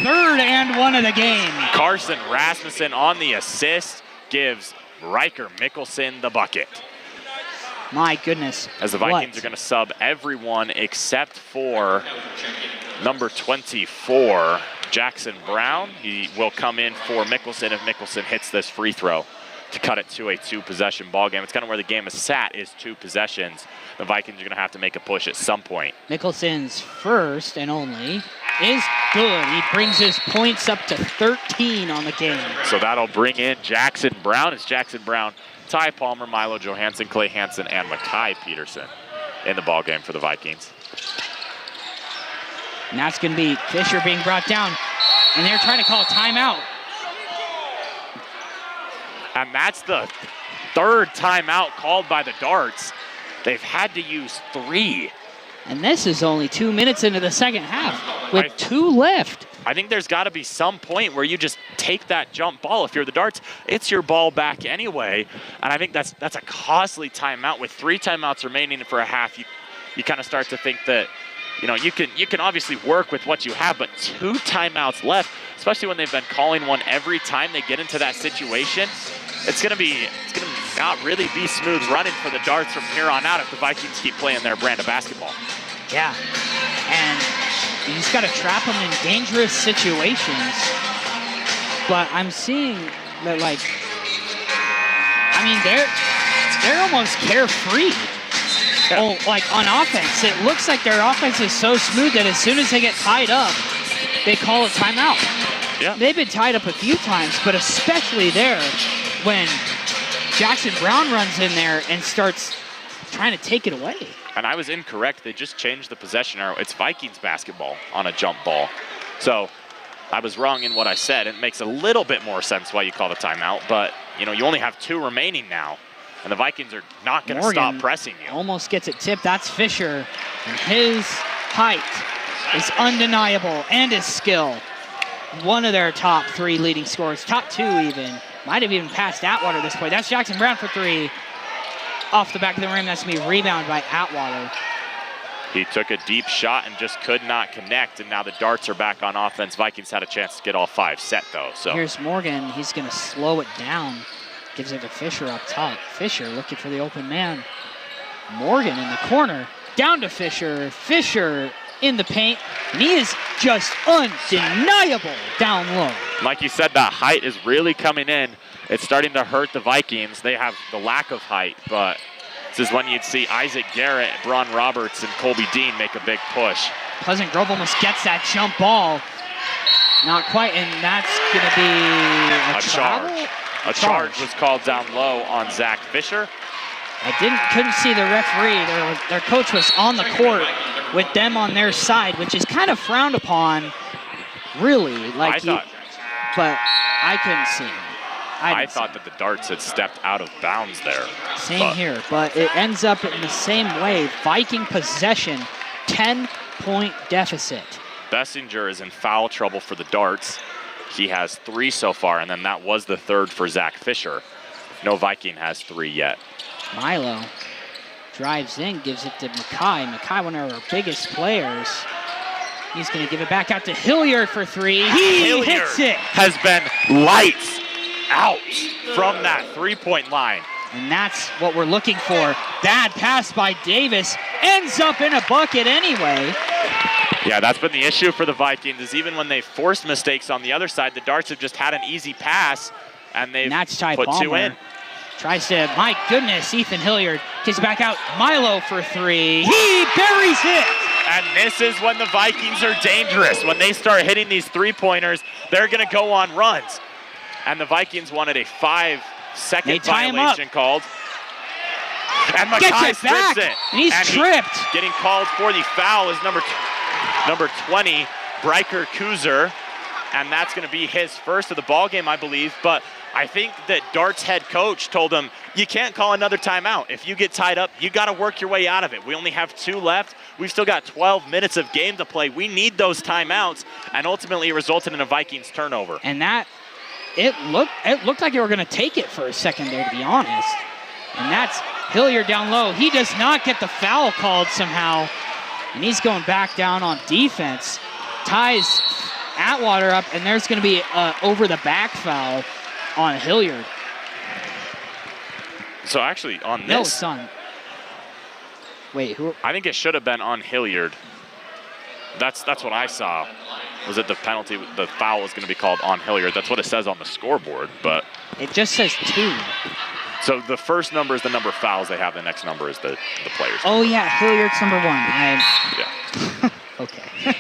3rd and 1 of the game. Carson Rasmussen on the assist gives Riker Mickelson the bucket. My goodness. As the Vikings are going to sub everyone except for number 24, Jackson Brown. He will come in for Mickelson if Mickelson hits this free throw to cut it to a 2-possession ball game. It's kind of where the game is sat, is 2 possessions. The Vikings are going to have to make a push at some point. Mickelson first and only is good. He brings his points up to 13 on the game. So that'll bring in Jackson Brown. It's Jackson Brown, Ty Palmer, Milo Johansson, Clay Hansen, and Makai Peterson in the ball game for the Vikings. And that's going to be Fisher being brought down. And they're trying to call a timeout. And that's the 3rd timeout called by the Darts. They've had to use 3. And this is only 2 minutes into the second half with 2 left. I think there's got to be some point where you just take that jump ball. If you're the Darts, it's your ball back anyway. And I think that's a costly timeout. With 3 timeouts remaining for a half, you kind of start to think that, you know, you can obviously work with what you have, but 2 timeouts left, especially when they've been calling one every time they get into that situation. It's gonna not really be smooth running for the Darts from here on out if the Vikings keep playing their brand of basketball. Yeah, and you just gotta trap them in dangerous situations. But I'm seeing that, like, I mean, they're almost carefree. Yeah. Oh, like on offense, it looks like their offense is so smooth that as soon as they get tied up, they call a timeout. Yeah. They've been tied up a few times, but especially there when Jackson Brown runs in there and starts trying to take it away. And I was incorrect. They just changed the possession arrow. It's Vikings basketball on a jump ball. So I was wrong in what I said. It makes a little bit more sense why you call the timeout, but you know, you only have 2 remaining now, and the Vikings are not going to stop pressing you. Almost gets it tipped. That's Fisher, and his height is undeniable, and his skill. One of their top 3 leading scorers, top 2 even. Might have even passed Atwater this play. That's Jackson Brown for 3. Off the back of the rim, that's going to be rebounded by Atwater. He took a deep shot and just could not connect, and now the Darts are back on offense. Vikings had a chance to get all 5 set, though. So here's Morgan. He's going to slow it down. Gives it to Fisher up top. Fisher looking for the open man. Morgan in the corner. Down to Fisher. Fisher in the paint, and he is just undeniable down low. Like you said, that height is really coming in. It's starting to hurt the Vikings. They have the lack of height, but this is when you'd see Isaac Garrett, Braun Roberts, and Colby Dean make a big push. Pleasant Grove almost gets that jump ball. Not quite, and that's going to be a charge. A charge was called down low on Zach Fisher. I couldn't see the referee. Their coach was on the court with them on their side, which is kind of frowned upon, really. But I couldn't see him. I thought that the Darts had stepped out of bounds there. Same here, but it ends up in the same way. Viking possession, 10-point deficit. Bessinger is in foul trouble for the Darts. He has 3 so far, and then that was the 3rd for Zach Fisher. No Viking has 3 yet. Milo drives in, gives it to Mackay. Mackay, one of our biggest players. He's going to give it back out to Hilliard for 3. He hits it. Has been lights out from that 3-point line. And that's what we're looking for. Bad pass by Davis. Ends up in a bucket anyway. Yeah, that's been the issue for the Vikings, is even when they forced mistakes on the other side, the Darts have just had an easy pass, and they've put 2 in. Tries to, my goodness, Ethan Hilliard gets back out. Milo for 3. He buries it! And this is when the Vikings are dangerous. When they start hitting these 3-pointers, they're going to go on runs. And the Vikings wanted a 5-second violation called. And Mackay strips it. And he's tripped. Getting called for the foul is number 20, Bryker Kuzer. And that's going to be his first of the ball game, I believe. But I think that Dart's head coach told him, you can't call another timeout. If you get tied up, you got to work your way out of it. We only have 2 left. We've still got 12 minutes of game to play. We need those timeouts. And ultimately, it resulted in a Vikings turnover. And that, it looked like they were going to take it for a second there, to be honest. And that's Hilliard down low. He does not get the foul called somehow. And he's going back down on defense. Ties Atwater up, and there's going to be over the back foul on Hilliard. So actually on this. No, it's on. Wait, who? I think it should have been on Hilliard. That's what I saw. Was that the penalty, the foul was going to be called on Hilliard. That's what it says on the scoreboard, but. It just says 2. So the first number is the number of fouls they have. The next number is the players. Oh yeah, Hilliard's number 1. Yeah. Okay.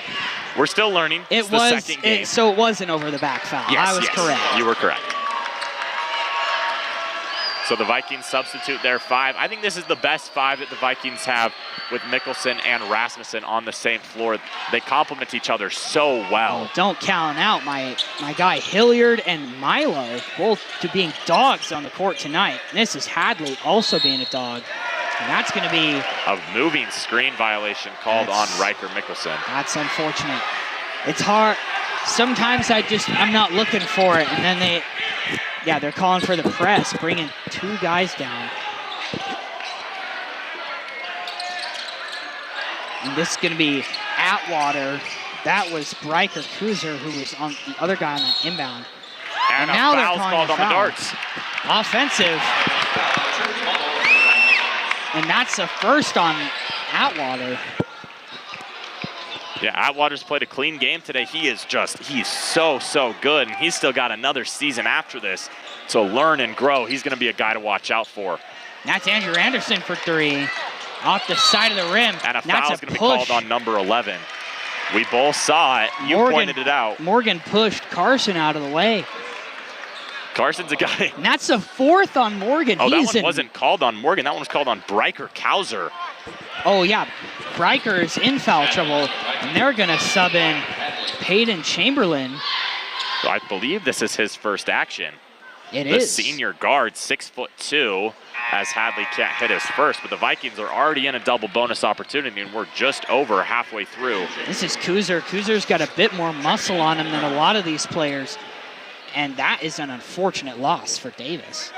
We're still learning. It was so it was an over the back foul. Yes, I was correct. You were correct. So the Vikings substitute their 5. I think this is the best 5 that the Vikings have with Mickelson and Rasmussen on the same floor. They complement each other so well. Oh, don't count out my guy Hilliard and Milo, both to being dogs on the court tonight. This is Hadley also being a dog. And that's going to be a moving screen violation called on Riker Mickelson. That's unfortunate. It's hard. Sometimes I'm not looking for it, and then they're calling for the press, bringing 2 guys down. And this is going to be Atwater. That was Bryker Kuzer, who was on the other guy on that inbound. And now they're called on the Darts. Offensive. And that's the first on Atwater. Yeah, Atwater's played a clean game today. He's so good, and he's still got another season after this. So learn and grow. He's going to be a guy to watch out for. That's Andrew Anderson for 3. Off the side of the rim. And a foul is going to be called on number 11. We both saw it. You pointed it out. Morgan pushed Carson out of the way. Carson's a guy. And that's the 4th on Morgan. Oh, that one wasn't called on Morgan. That one was called on Bryker Kuzer. Oh, yeah. Bryker's in foul trouble, and they're going to sub in Peyton Chamberlain. So I believe this is his first action. It the is. senior guard, 6'2", as Hadley can't hit his first, but the Vikings are already in a double bonus opportunity, and we're just over halfway through. This is Kuzer. Kuzer's got a bit more muscle on him than a lot of these players, and that is an unfortunate loss for Davis.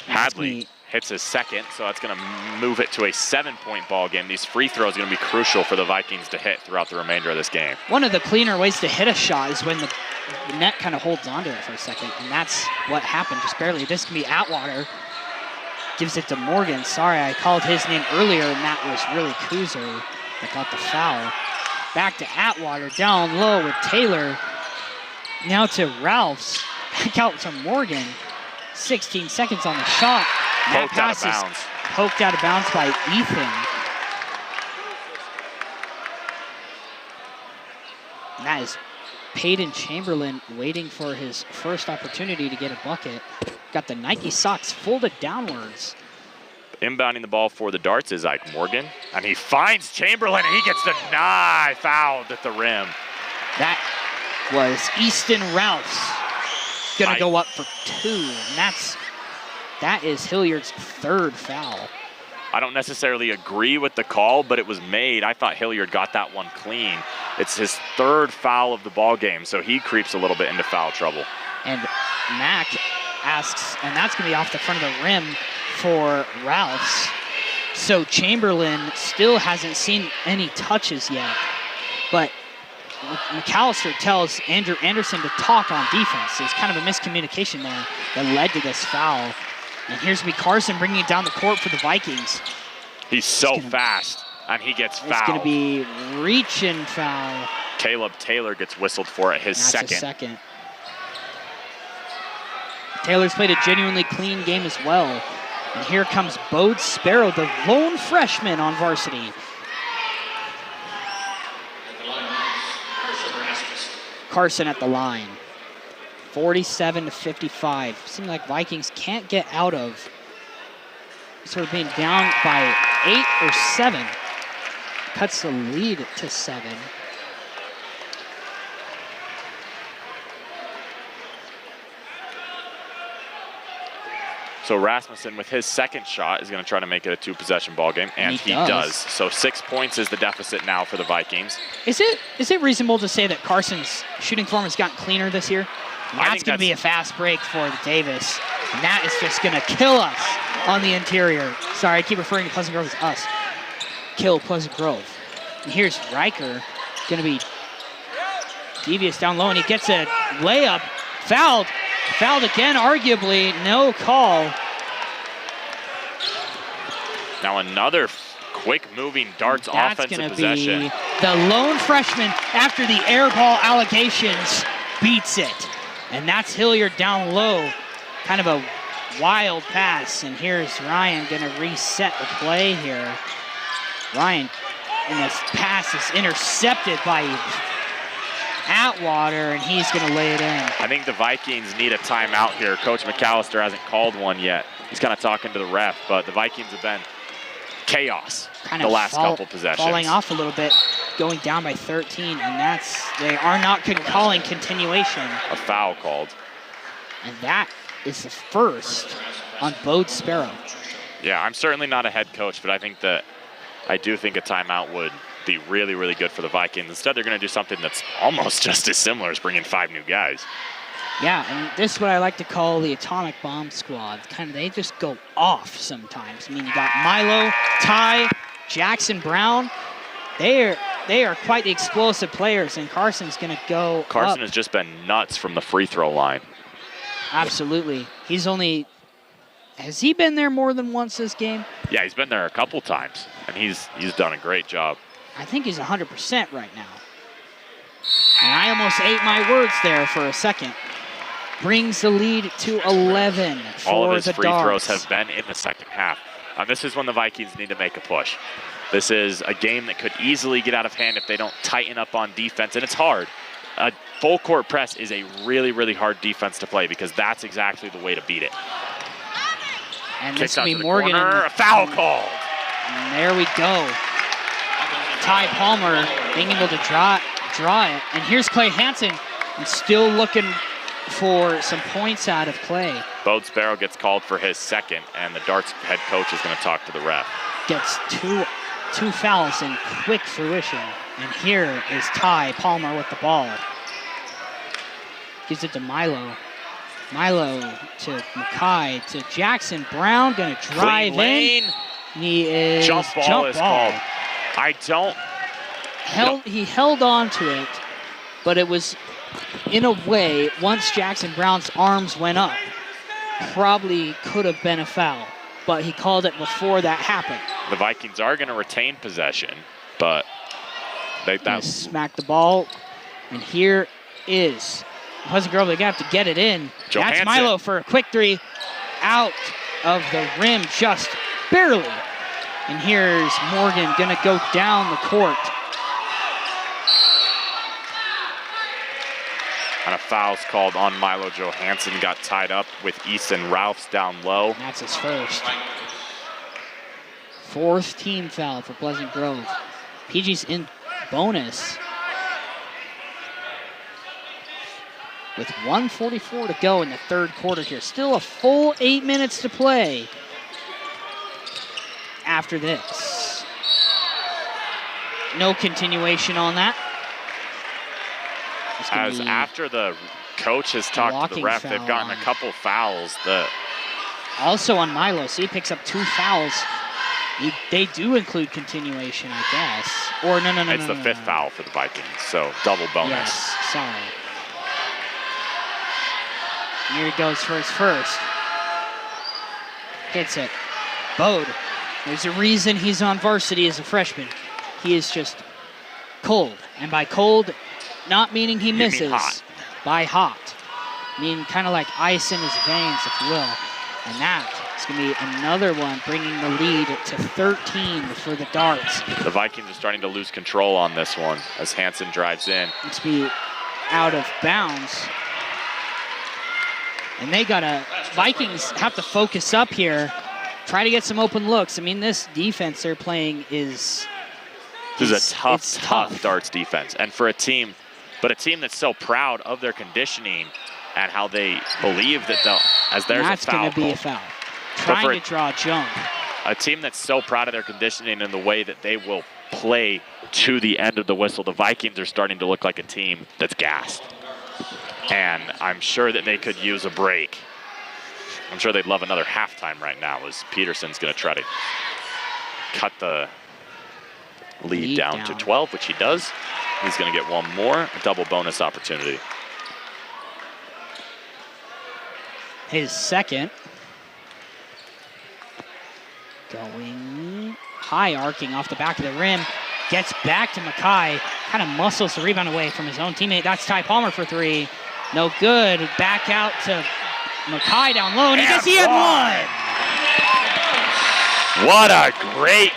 Hadley hits his second, so that's going to move it to a 7-point ball game. These free throws are going to be crucial for the Vikings to hit throughout the remainder of this game. One of the cleaner ways to hit a shot is when the net kind of holds onto it for a second, and that's what happened, just barely. This can be Atwater. Gives it to Morgan. Sorry, I called his name earlier, and that was really Kuzer that got the foul. Back to Atwater, down low with Taylor. Now to Ralphs. Back out to Morgan. 16 seconds on the shot. That Poked out of pass bounds. is poked out of bounds by Ethan. And that is Peyton Chamberlain waiting for his first opportunity to get a bucket. Got the Nike socks folded downwards. Inbounding the ball for the Darts is Ike Morgan, and he finds Chamberlain, and he gets denied, fouled at the rim. That was Easton Ralphs. Gonna go up for 2, and that is Hilliard's 3rd foul. I don't necessarily agree with the call, but it was made. I thought Hilliard got that one clean. It's his 3rd foul of the ball game, so he creeps a little bit into foul trouble. And Mack asks, and that's gonna be off the front of the rim for Ralphs. So Chamberlain still hasn't seen any touches yet, but McAllister tells Andrew Anderson to talk on defense. There's kind of a miscommunication there that led to this foul. And here's me Carson bringing it down the court for the Vikings. He's so fast, and he gets fouled. It's going to be reaching foul. Caleb Taylor gets whistled for it, his second. Taylor's played a genuinely clean game as well. And here comes Bode Sparrow, the lone freshman on varsity. Carson at the line. 47-55. Seems like Vikings can't get out of sort of being down by 8 or 7. Cuts the lead to 7. So Rasmussen, with his second shot, is going to try to make it a 2-possession ball game, and he does. So 6 points is the deficit now for the Vikings. Is it reasonable to say that Carson's shooting form has gotten cleaner this year? That's going to be a fast break for the Davis. And that is just going to kill us on the interior. Sorry, I keep referring to Pleasant Grove as us. Kill Pleasant Grove. And here's Riker, going to be devious down low, and he gets a layup. Fouled. Fouled again, arguably. No call. Now another quick-moving Darts offensive possession. Be the lone freshman, after the air ball allegations, beats it. And that's Hilliard down low. Kind of a wild pass. And here's Ryan going to reset the play here. Ryan, and this pass is intercepted by Atwater, and he's going to lay it in. I think the Vikings need a timeout here. Coach McAllister hasn't called one yet. He's kind of talking to the ref, but the Vikings have been chaos the last couple possessions. Falling off a little bit, going down by 13, and they are not calling continuation. A foul called. And that is the first on Bode Sparrow. Yeah, I'm certainly not a head coach, but I do think a timeout would be really, really good for the Vikings. Instead, they're going to do something that's almost just as similar as bringing 5 new guys. Yeah, and this is what I like to call the atomic bomb squad. They just go off sometimes. I mean, you got Milo, Ty, Jackson Brown. They are quite the explosive players, and Carson's going to go Carson up. has just been nuts from the free throw line. Absolutely. Has he been there more than once this game? Yeah, he's been there a couple times, and he's done a great job. I think he's 100% right now. And I almost ate my words there for a second. Brings the lead to 11 for the Darts. All of his free throws have been in the second half. This is when the Vikings need to make a push. This is a game that could easily get out of hand if they don't tighten up on defense, and it's hard. A full court press is a really, really hard defense to play because that's exactly the way to beat it. And this will be Morgan. A foul call. And there we go. Ty Palmer being able to draw it. And here's Clay Hansen, and still looking for some points out of Clay. Bode Sparrow gets called for his second, and the Darts head coach is going to talk to the ref. Gets two fouls in quick fruition. And here is Ty Palmer with the ball. Gives it to Milo. Milo to Mackay to Jackson Brown, gonna drive in. He is jump ball is called. I don't. He held on to it, but it was in a way, once Jackson Brown's arms went up, probably could have been a foul, but he called it before that happened. The Vikings are going to retain possession, but they smack the ball, and here is Pleasant Grove. They're gonna have to get it in. Johansson. That's Milo for a quick three, out of the rim just barely. And here's Morgan gonna go down the court. And a foul's called on Milo Johansson. Got tied up with Easton Ralphs down low. That's his first. Fourth team foul for Pleasant Grove. PG's in bonus. With 1:44 to go in the third quarter here. Still a full 8 minutes to play after this. No continuation on that. As after the coach has talked to the ref, they've gotten a couple fouls. Also on Milo, so he picks up 2 fouls. They do include continuation, I guess. Or no. It's the fifth foul for the Vikings, so double bonus. Yes, sorry. Here he goes for his first. Hits it. Bode. There's a reason he's on varsity as a freshman. He is just cold. And by cold, not meaning he misses. You mean hot. By hot. Meaning kind of like ice in his veins, if you will. And that is going to be another one, bringing the lead to 13 for the Darts. The Vikings are starting to lose control on this one as Hansen drives in. It's be out of bounds. And Vikings have to focus up here, try to get some open looks. I mean, this defense they're playing is a tough Darts defense. And for a team that's so proud of their conditioning and how they believe that as there's that's a foul. That's going to be a foul. Trying to draw a jump. A team that's so proud of their conditioning and the way that they will play to the end of the whistle, the Vikings are starting to look like a team that's gassed. And I'm sure that they could use a break. I'm sure they'd love another halftime right now as Peterson's going to try to cut the lead down to 12, which he does. He's going to get one more, a double bonus opportunity. His second. Going high, arcing off the back of the rim. Gets back to Mackay. Kind of muscles the rebound away from his own teammate. That's Ty Palmer for 3. No good. Back out to Mackay down low, and he had one. What a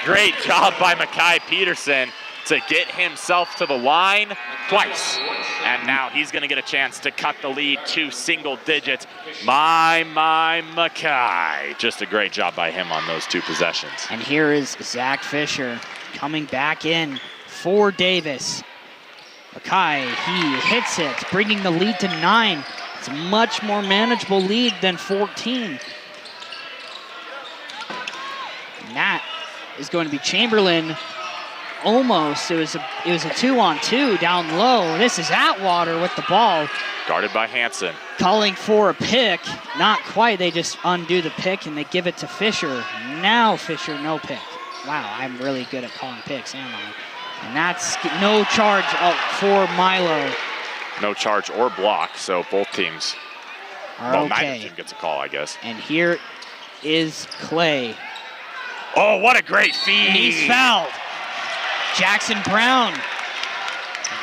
great job by Mackay Peterson to get himself to the line twice. And now he's going to get a chance to cut the lead to single digits. My Mackay. Just a great job by him on those 2 possessions. And here is Zach Fisher coming back in for Davis. Mackay, he hits it, bringing the lead to 9. It's a much more manageable lead than 14. And that is going to be Chamberlain. Almost, it was a 2-on-2 down low. This is Atwater with the ball. Guarded by Hansen. Calling for a pick. Not quite, they just undo the pick and they give it to Fisher. Now Fisher, no pick. Wow, I'm really good at calling picks, am I? And that's no charge for Milo. No charge or block, so both teams. Neither team gets a call, I guess. And here is Clay. Oh, what a great feed. And he's fouled. Jackson Brown.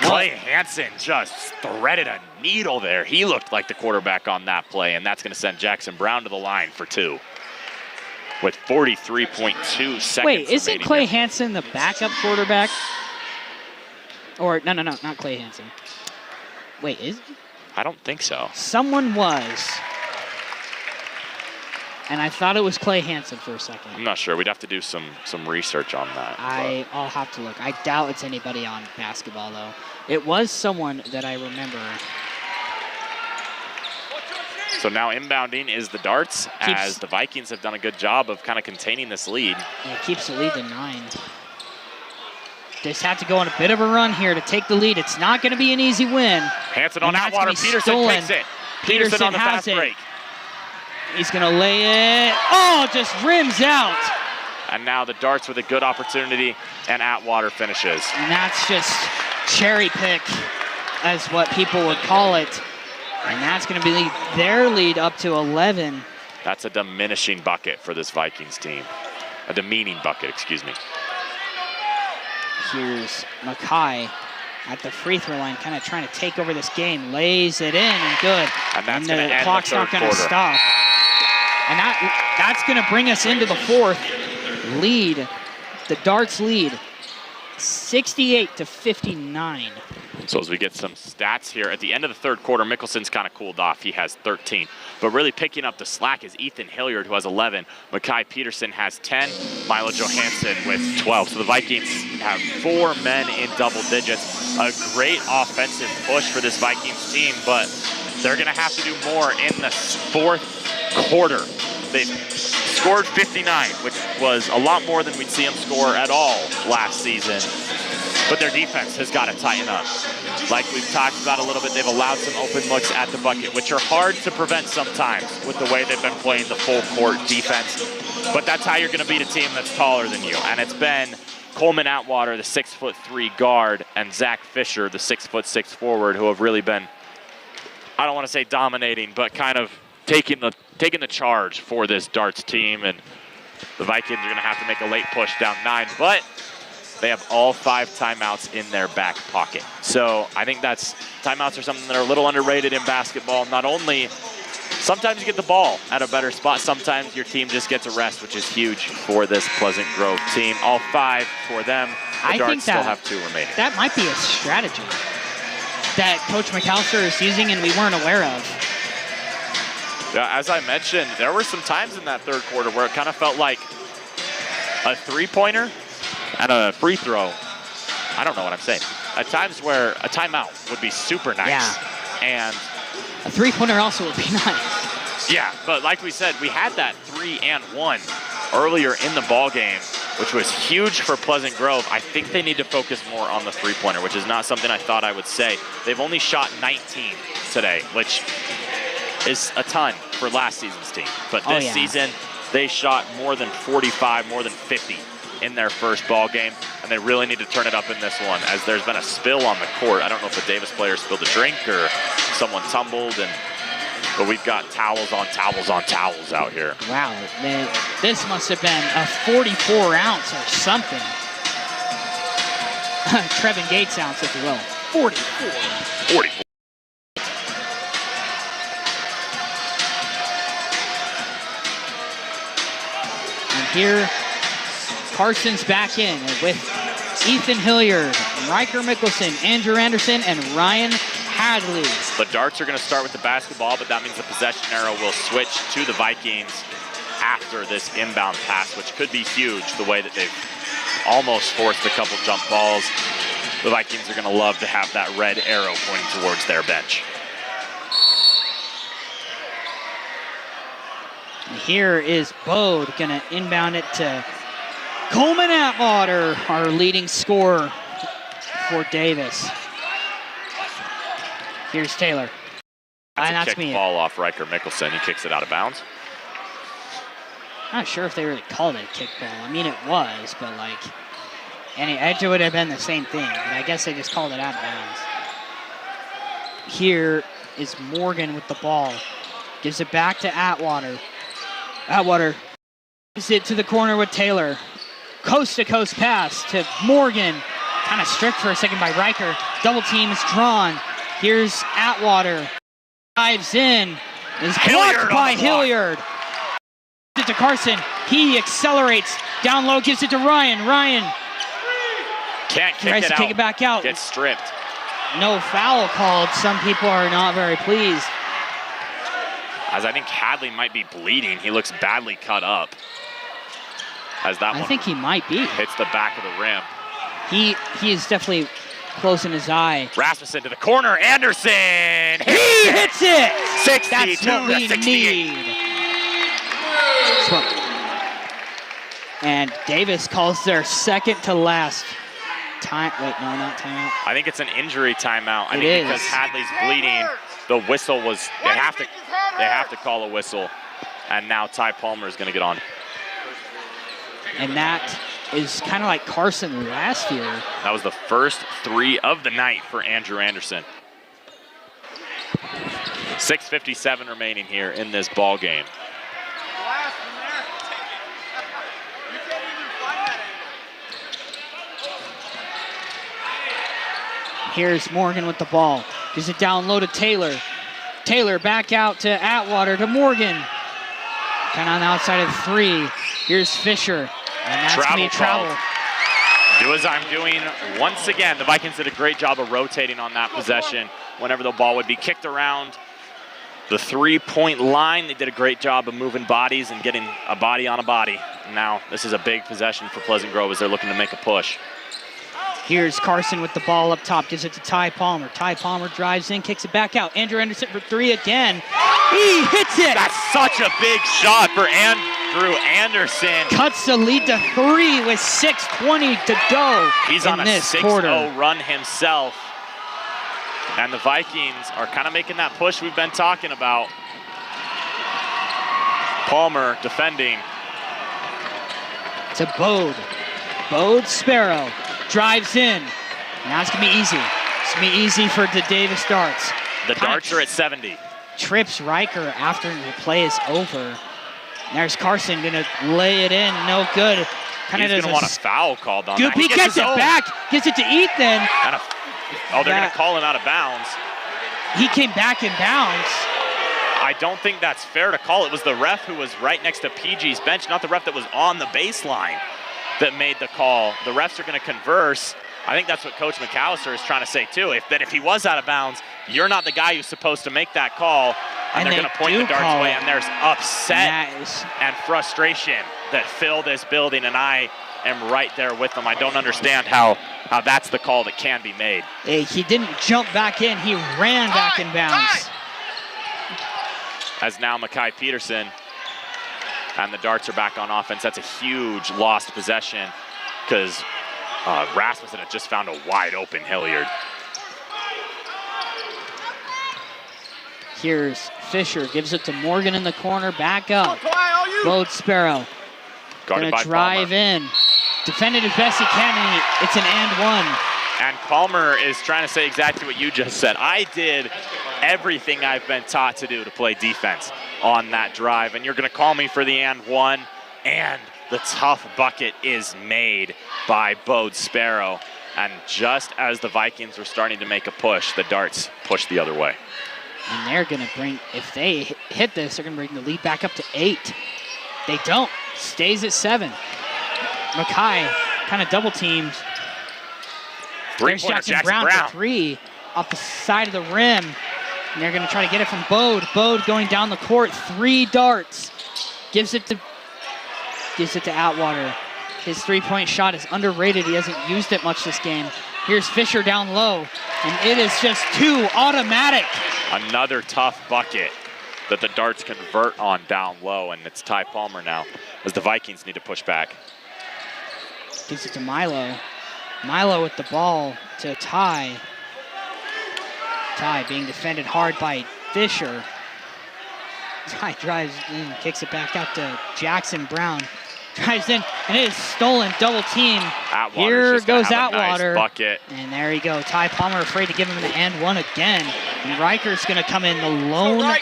Clay Hansen just threaded a needle there. He looked like the quarterback on that play, and that's going to send Jackson Brown to the line for 2. With 43.2 seconds. Wait, isn't Clay Hansen the backup quarterback? Or, no, not Clay Hansen. Wait, is he? I don't think so. Someone was. And I thought it was Clay Hansen for a second. I'm not sure. We'd have to do some research on that. I'll have to look. I doubt it's anybody on basketball, though. It was someone that I remember. So now inbounding is the Darts, as the Vikings have done a good job of kind of containing this lead. It keeps the lead to 9. Just have to go on a bit of a run here to take the lead. It's not going to be an easy win. Hanson on Atwater. Peterson takes it. Peterson on the fast break. He's going to lay it. Oh, just rims out. And now the Darts with a good opportunity, and Atwater finishes. And that's just cherry pick, as what people would call it. And that's going to be their lead up to 11. That's a diminishing bucket for this Vikings team. A demeaning bucket, excuse me. Here's Mackay at the free throw line, kind of trying to take over this game. Lays it in and good. And that's going to end clock's the third not going to quarter. stop. And that's going to bring us into the fourth. Lead, the Darts lead, 68-59. So as we get some stats here, at the end of the third quarter, Mickelson's kind of cooled off. He has 13. But really picking up the slack is Ethan Hilliard, who has 11. Mackay Peterson has 10. Milo Johansson with 12. So the Vikings have 4 men in double digits. A great offensive push for this Vikings team, but they're going to have to do more in the fourth quarter. They scored 59, which was a lot more than we'd see them score at all last season. But their defense has got to tighten up. Like we've talked about a little bit, they've allowed some open looks at the bucket, which are hard to prevent sometimes with the way they've been playing the full court defense. But that's how you're going to beat a team that's taller than you. And it's been Coleman Atwater, the 6'3" guard, and Zach Fisher, the 6'6" forward, who have really been, I don't want to say dominating, but kind of taking the charge for this Darts team. And the Vikings are going to have to make a late push down 9, but they have all 5 timeouts in their back pocket. So I think timeouts are something that are a little underrated in basketball. Not only, sometimes you get the ball at a better spot, sometimes your team just gets a rest, which is huge for this Pleasant Grove team. All 5 for them. The Darts still have 2 remaining. That might be a strategy that Coach McAllister is using and we weren't aware of. Yeah, as I mentioned, there were some times in that third quarter where it kind of felt like a 3-pointer and a free throw. I don't know what I'm saying. At times where a timeout would be super nice. Yeah. And a 3-pointer also would be nice. Yeah, but like we said, we had that 3 and 1 earlier in the ball game, which was huge for Pleasant Grove. I think they need to focus more on the 3-pointer, which is not something I thought I would say. They've only shot 19 today, which is a ton for last season's team. But this season, they shot more than 45, more than 50 in their first ball game, and they really need to turn it up in this one, as there's been a spill on the court. I don't know if a Davis player spilled a drink or someone tumbled, but we've got towels on towels on towels out here. Wow, man, this must have been a 44 ounce or something. Trevin Gates ounce, if you will. 44. 44. And here, Carson's back in with Ethan Hilliard, Riker Mickelson, Andrew Anderson, and Ryan Hadley. The Darts are going to start with the basketball, but that means the possession arrow will switch to the Vikings after this inbound pass, which could be huge, the way that they've almost forced a couple jump balls. The Vikings are going to love to have that red arrow pointing towards their bench. And here is Bode going to inbound it to Coleman Atwater, our leading scorer for Davis. Here's Taylor. That's a kick ball off Riker Mickelson. He kicks it out of bounds. Not sure if they really called it a kickball. I mean, it was, but like, it would have been the same thing. But I guess they just called it out of bounds. Here is Morgan with the ball. Gives it back to Atwater. Atwater gives it to the corner with Taylor. Coast-to-coast pass to Morgan. Kind of stripped for a second by Riker. Double team is drawn. Here's Atwater. Dives in. Is blocked by Hilliard. Gives it to Carson. He accelerates. Down low, gives it to Ryan. Ryan can't kick tries it to out. kick it back out. Gets stripped. No foul called. Some people are not very pleased. As I think Hadley might be bleeding. He looks badly cut up. As that I think he might be. hits the back of the rim. He is definitely closing his eye. Rasmussen to the corner. Anderson He hits it! 62 That's what we to 68. need. And Davis calls their second to last time. Wait, no, not timeout. I think it's an injury timeout. I It think is. because Hadley's bleeding, the whistle was, they have to call a whistle. And now Ty Palmer is going to get on. And that is kind of like Carson last year. That was the first 3 of the night for Andrew Anderson. 6:57 remaining here in this ball game. Here's Morgan with the ball. Gives it down low to Taylor. Taylor back out to Atwater to Morgan. Kind of on the outside of 3. Here's Fisher. And that's going to be a travel. Do as I'm doing once again. The Vikings did a great job of rotating on that possession. Whenever the ball would be kicked around the 3-point line, they did a great job of moving bodies and getting a body on a body. Now this is a big possession for Pleasant Grove as they're looking to make a push. Here's Carson with the ball up top, gives it to Ty Palmer. Ty Palmer drives in, kicks it back out. Andrew Anderson for 3 again. He hits it! That's such a big shot for Andrew Anderson. Cuts the lead to 3 with 6:20 to go. He's on a this 6-0 quarter. run himself. And the Vikings are kind of making that push we've been talking about. Palmer defending. To Bode. Bode Sparrow drives in. Now it's going to be easy. It's going to be easy for the Davis Darts. The Darts are at 70. Trips Riker after the play is over. There's Carson going to lay it in. No good. He's going to want a foul called on that. He gets it back. Gives it to Ethan. And they're going to call him out of bounds. He came back in bounds. I don't think that's fair to call. It was the ref who was right next to PG's bench, not the ref that was on the baseline that made the call. The refs are going to converse. I think that's what Coach McAllister is trying to say too. If he was out of bounds, you're not the guy who's supposed to make that call. And they're going to point the Darts away, and there's upset and frustration that fill this building, and I am right there with them. I don't understand how that's the call that can be made. He didn't jump back in, he ran back in bounds. As now Makai Peterson and the Darts are back on offense. That's a huge lost possession because Rasmussen had just found a wide open Hilliard. Here's Fisher, gives it to Morgan in the corner, back up. Bode Sparrow. Guarded by drive Palmer. in. Defended as best he can, and it's an and 1. And Palmer is trying to say exactly what you just said. I did everything I've been taught to do to play defense on that drive, and you're going to call me for the and 1, and the tough bucket is made by Bode Sparrow. And just as the Vikings were starting to make a push, the Darts pushed the other way. And they're going to bring, if they hit this, they're going to bring the lead back up to 8. They don't. Stays at 7. Mackay kind of double teams. There's Jackson Brown for 3 off the side of the rim. And they're going to try to get it from Bode. Bode going down the court, 3 darts. Gives it to Atwater. His 3-point shot is underrated. He hasn't used it much this game. Here's Fisher down low, and it is just too automatic. Another tough bucket that the Darts convert on down low, and it's Ty Palmer now as the Vikings need to push back. Gives it to Milo. Milo with the ball to Ty. Ty being defended hard by Fisher. Ty drives in, kicks it back out to Jackson Brown. Drives in, and it is stolen, double team. Here goes Atwater. Nice bucket. And there you go. Ty Palmer afraid to give him an and 1 again. And Riker's gonna come in the lone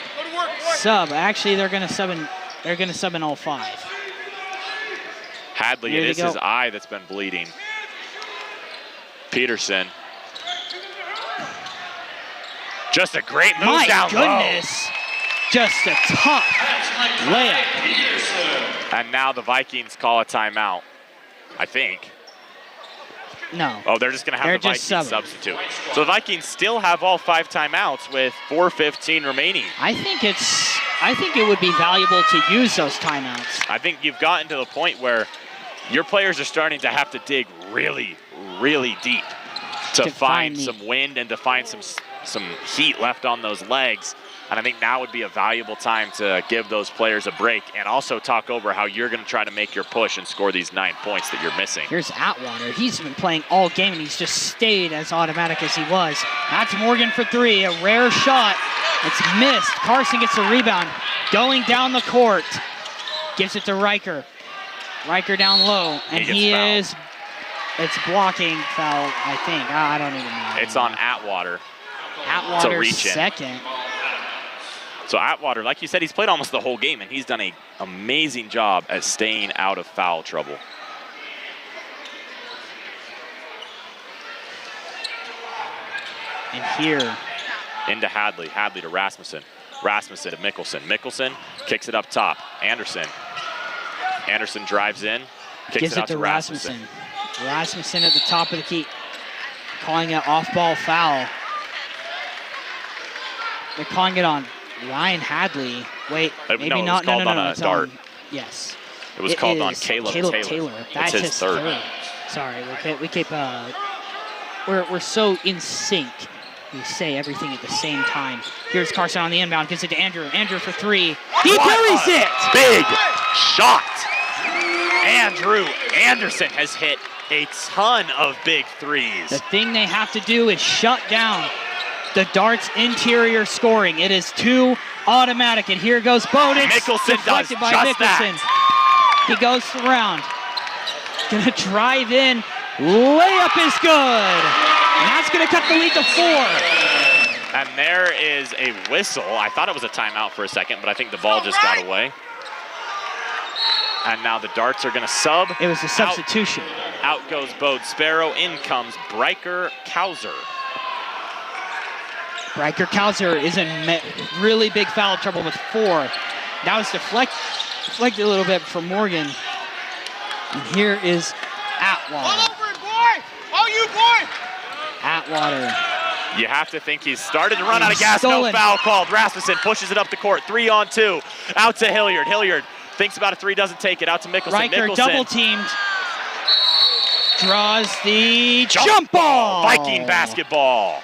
sub. Actually, they're gonna sub in all 5. Hadley, it is his eye that's been bleeding. Peterson. Just a great move down low. My goodness. Just a tough layup. And now the Vikings call a timeout, I think. No. Oh, they're just going to have the Vikings substitute. So the Vikings still have all 5 timeouts with 4:15 remaining. I think it would be valuable to use those timeouts. I think you've gotten to the point where your players are starting to have to dig really, really deep to find some wind and to find some heat left on those legs. And I think now would be a valuable time to give those players a break and also talk over how you're going to try to make your push and score these 9 points that you're missing. Here's Atwater. He's been playing all game, and he's just stayed as automatic as he was. That's Morgan for 3, a rare shot. It's missed. Carson gets the rebound. Going down the court. Gives it to Riker. Riker down low, and it's blocking foul, I think. I don't even know. It's on Atwater. Atwater's second. So Atwater, like you said, he's played almost the whole game, and he's done an amazing job at staying out of foul trouble. And here. Into Hadley. Hadley to Rasmussen. Rasmussen to Mickelson. Mickelson kicks it up top. Anderson. Anderson drives in. Gives it to Rasmussen. Rasmussen at the top of the key. Calling it off-ball foul. They're calling it on Ryan Hadley. Wait, maybe no, not. No, it's dart. Yes. It was called on Caleb Taylor. That's his third. Sorry, we keep we're so in sync. We say everything at the same time. Here's Carson on the inbound, gives it to Andrew. Andrew for 3. He buries it! Big shot. Andrew Anderson has hit a ton of big threes. The thing they have to do is shut down the Darts interior scoring. It is too automatic, and here goes Bowden. Mickelson deflected does by just Mickelson. that. He goes around. Gonna drive in. Layup is good. And that's gonna cut the lead to 4. And there is a whistle. I thought it was a timeout for a second, but I think the ball just got away. And now the Darts are gonna sub. It was a substitution. Out goes Bode Sparrow. In comes Bryker Kauser. Bryker Kauser is in really big foul trouble with 4. That was deflected a little bit from Morgan. And here is Atwater. All over it, boy! All you, boy! Atwater. You have to think he's started to run out of gas. No foul called. Rasmussen pushes it up the court. 3-on-2. Out to Hilliard. Hilliard thinks about a 3, doesn't take it. Out to Mickelson. Riker Mickelson double teamed. Draws the jump ball. Viking basketball.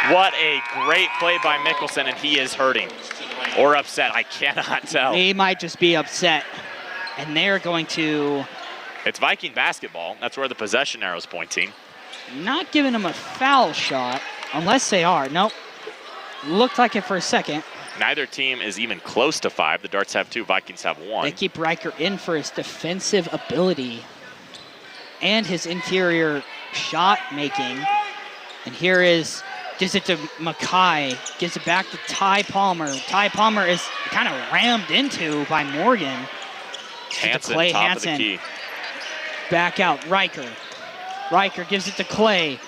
What a great play by Mickelson, and he is hurting. Or upset, I cannot tell. He might just be upset. And they're going to... It's Viking basketball. That's where the possession arrow's pointing. Not giving him a foul shot, unless they are. Nope. Looked like it for a second. Neither team is even close to 5. The Darts have 2, Vikings have 1. They keep Riker in for his defensive ability and his interior shot making. And here is... Gives it to Mackay, gives it back to Ty Palmer. Ty Palmer is kind of rammed into by Morgan. Hansen, Clay top Hansen. of the key. Back out, Riker. Riker gives it to Clay.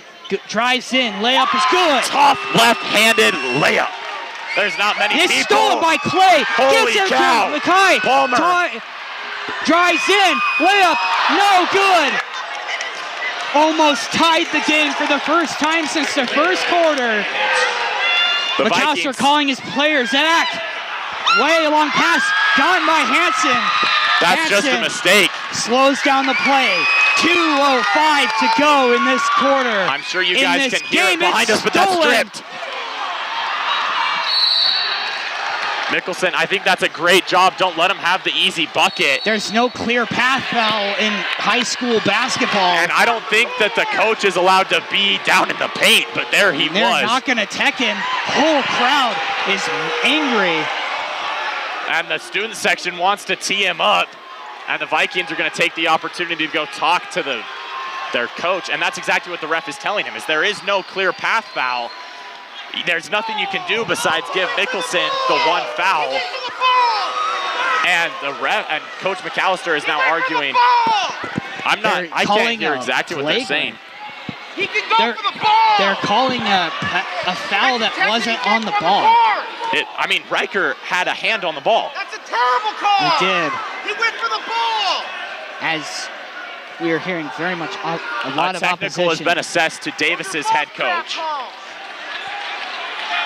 Drives in, layup is good. Tough left-handed layup. There's not many people. It's stolen by Clay. Holy gives it cow. to Mackay. Palmer. Drives in, layup, no good. Almost tied the game for the first time since the first quarter. McAllister calling his players back. Way long pass, gotten by Hansen. That's just a mistake. Slows down the play. 2:05 to go in this quarter. I'm sure you guys can hear it behind us, but that's stripped. Mickelson, I think that's a great job. Don't let him have the easy bucket. There's no clear path foul in high school basketball. And I don't think that the coach is allowed to be down in the paint, but there he was. They're not going to tech him. Whole crowd is angry. And the student section wants to tee him up. And the Vikings are going to take the opportunity to go talk to their coach. And that's exactly what the ref is telling him, is there is no clear path foul. There's nothing you can do besides give Mickelson the 1 foul. And the ref and Coach McAllister is now arguing. I can't hear exactly what they're saying. He can go for the ball. They're calling a foul that wasn't on the ball. I mean, Riker had a hand on the ball. That's a terrible call. He did. He went for the ball. As we are hearing very much a lot of opposition. A technical has been assessed to Davis's head coach.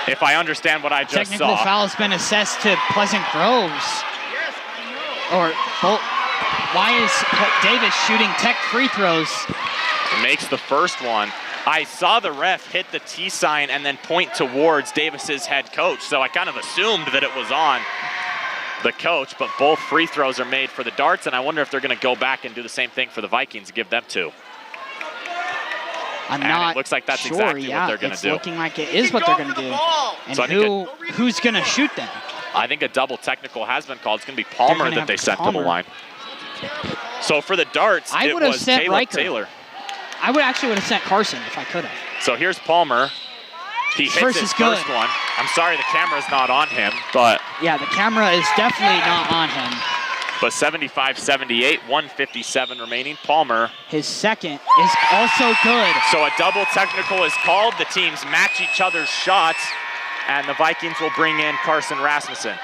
If I understand what I just Technical saw. foul has been assessed to Pleasant Groves. Yes, I know. Or why is Davis shooting tech free throws? Makes the first one. I saw the ref hit the T sign and then point towards Davis's head coach, so I kind of assumed that it was on the coach, but both free throws are made for the Darts, and I wonder if they're going to go back and do the same thing for the Vikings and give them 2. I'm not it looks like that's sure. exactly what they're going to do. It's looking like it is what they're going to do. And So who's going to shoot them? I think a double technical has been called. It's going to be Palmer that they sent to the line. So for the Darts, it was Taylor. I would have sent Carson if I could have. So here's Palmer. He hits his first one. I'm sorry the camera's not on him, but... Yeah, the camera is definitely not on him. But 75-78, 1:57 remaining. Palmer. His second is also good. So a double technical is called. The teams match each other's shots, and the Vikings will bring in Carson Rasmussen.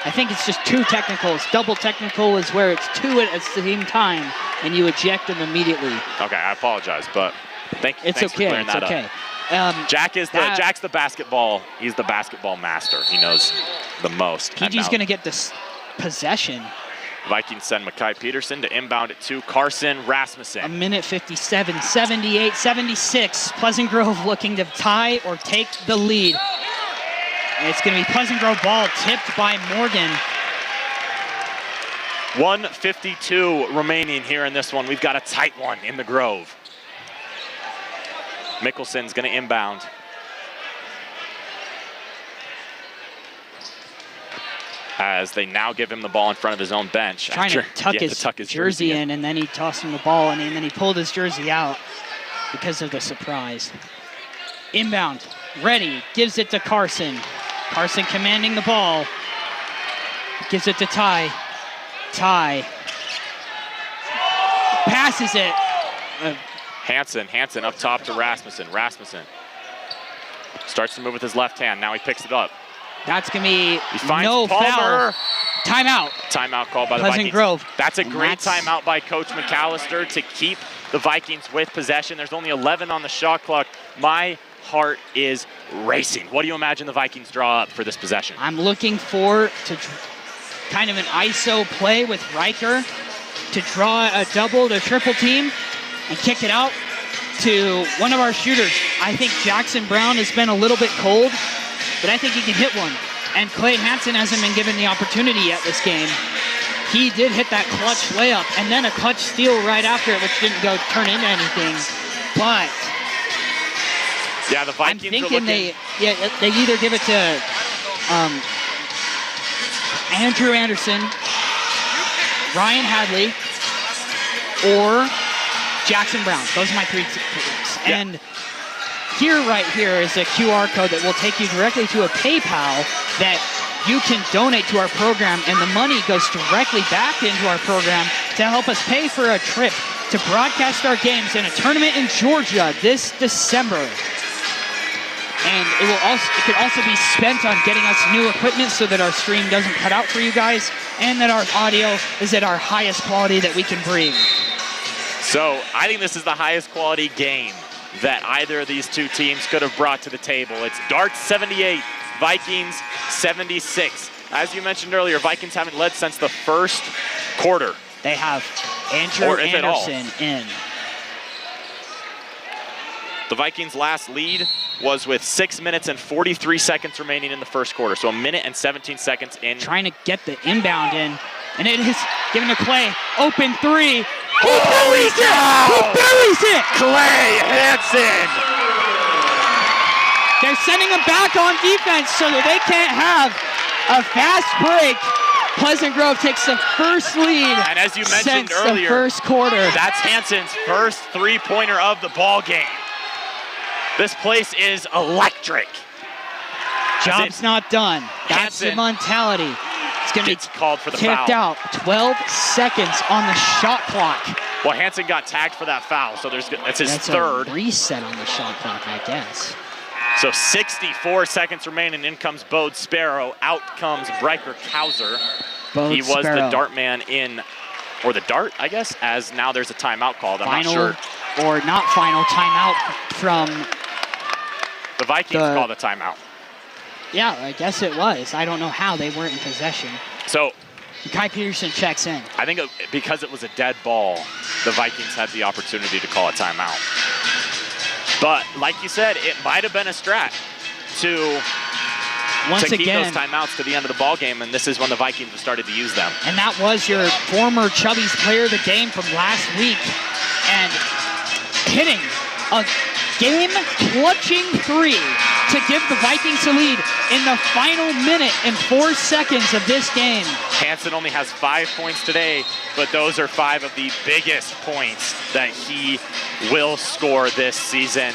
I think it's just 2 technicals. Double technical is where it's 2 at the same time, and you eject them immediately. Okay, I apologize, but thanks for clearing that up. Jack's the basketball. He's the basketball master. He knows the most. PG's going to get this possession. Vikings send Mekhi Peterson to inbound it to Carson Rasmussen. 1:57, 78, 76. Pleasant Grove looking to tie or take the lead. It's going to be Pleasant Grove ball tipped by Morgan. 1:52 remaining here in this one. We've got a tight one in the Grove. Mickelson's going to inbound. As they now give him the ball in front of his own bench. Trying to tuck his jersey in, and then he tossed him the ball, and then he pulled his jersey out because of the surprise. Inbound, ready, gives it to Carson. Carson commanding the ball. Gives it to Ty. Ty passes it. Hansen up top to Rasmussen. Rasmussen starts to move with his left hand. Now he picks it up. That's going to be no foul. Timeout. Timeout called by the Pleasant Vikings. Grove. That's a great timeout by Coach McAllister to keep the Vikings with possession. There's only 11 on the shot clock. My heart is racing. What do you imagine the Vikings draw up for this possession? I'm looking for kind of an ISO play with Riker to draw a double to triple team and kick it out to one of our shooters. I think Jackson Brown has been a little bit cold, but I think he can hit one. And Clay Hansen hasn't been given the opportunity yet this game. He did hit that clutch layup and then a clutch steal right after it, which didn't turn into anything. But yeah, the Vikings I'm thinking they either give it to Andrew Anderson, Ryan Hadley, or Jackson Brown. Those are my 3 teams. Yeah. And right here is a QR code that will take you directly to a PayPal that you can donate to our program, and the money goes directly back into our program to help us pay for a trip to broadcast our games in a tournament in Georgia this December. And it could also be spent on getting us new equipment so that our stream doesn't cut out for you guys, and that our audio is at our highest quality that we can bring. So I think this is the highest quality game that either of these 2 teams could have brought to the table. It's Darts 78, Vikings 76. As you mentioned earlier, Vikings haven't led since the first quarter. They have Andrew Anderson in. The Vikings' last lead was with 6 minutes and 43 seconds remaining in the first quarter. So 1 minute and 17 seconds in. Trying to get the inbound in, and it is given to Clay. Open 3. He buries it! He buries it! Clay Hansen! They're sending him back on defense so that they can't have a fast break. Pleasant Grove takes the first lead. And as you mentioned since earlier, the first quarter. That's Hansen's first 3-pointer of the ball game. This place is electric. Job's not done. That's the mentality. It's going to be called for the kicked foul. out. 12 seconds on the shot clock. Well, Hansen got tagged for that foul, so that's his third. A reset on the shot clock, I guess. So 64 seconds remaining. In comes Bode Sparrow. Out comes Breiker Kauser. He was the dart man or the dart, I guess, as now there's a timeout called. I'm not sure. Or not final timeout from the Vikings called a timeout. Yeah, I guess it was. I don't know how they weren't in possession. So Kai Peterson checks in. I think because it was a dead ball, the Vikings had the opportunity to call a timeout. But like you said, it might have been a strat to keep those timeouts to the end of the ball game, and this is when the Vikings have started to use them. And that was your former Chubby's player of the game from last week, and hitting a game-clutching three to give the Vikings the lead in the final minute and 4 seconds of this game. Hansen only has 5 points today, but those are 5 of the biggest points that he will score this season.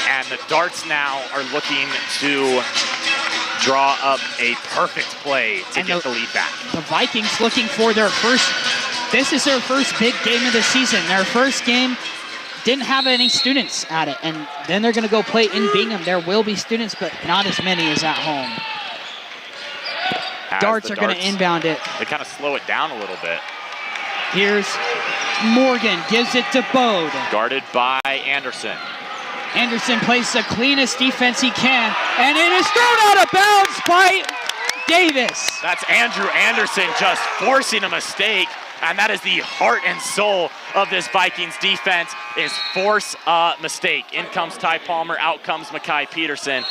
And the Darts now are looking to draw up a perfect play to get the lead back. The Vikings looking for their first, this is their first big game of the season. Their first game didn't have any students at it, and then they're going to go play in Bingham. There will be students, but not as many as at home. Darts are going to inbound it. They kind of slow it down a little bit. Here's Morgan, gives it to Bode. Guarded by Anderson. Anderson plays the cleanest defense he can, and it is thrown out of bounds by Davis. That's Andrew Anderson just forcing a mistake, and that is the heart and soul of this Vikings defense, is force a mistake. In comes Ty Palmer, out comes Makai Peterson,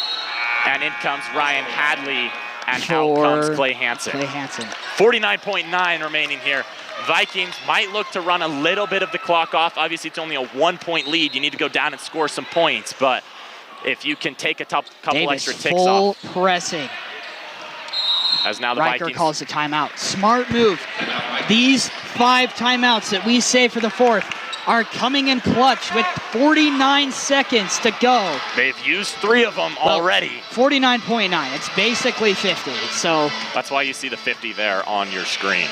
and in comes Ryan Hadley, and out comes Clay Hansen. 49.9 remaining here. Vikings might look to run a little bit of the clock off. Obviously, it's only a 1-point lead. You need to go down and score some points, but if you can take a couple Davis, extra ticks off. full pressing. As now the Riker Vikings calls a timeout. Smart move. These 5 timeouts that we saved for the 4th are coming in clutch with 49 seconds to go. They've used 3 of them already. 49.9. It's basically 50. So that's why you see the 50 there on your screen.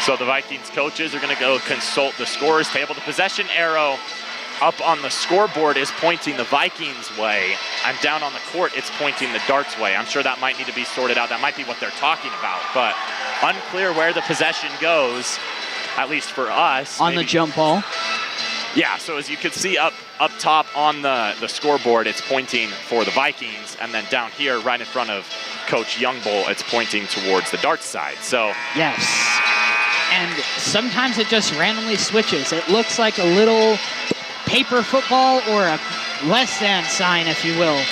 So the Vikings coaches are going to go consult the scorers table. The possession arrow up on the scoreboard is pointing the Vikings way, and down on the court it's pointing the Darts way. I'm sure that might need to be sorted out. That might be what they're talking about, but unclear where the possession goes, at least for us. On the jump ball. Yeah, so as you can see up top on the scoreboard, it's pointing for the Vikings, and then down here right in front of Coach Youngbull, it's pointing towards the Darts side. So yes. And sometimes it just randomly switches. It looks like a little paper football or a less than sign, if you will.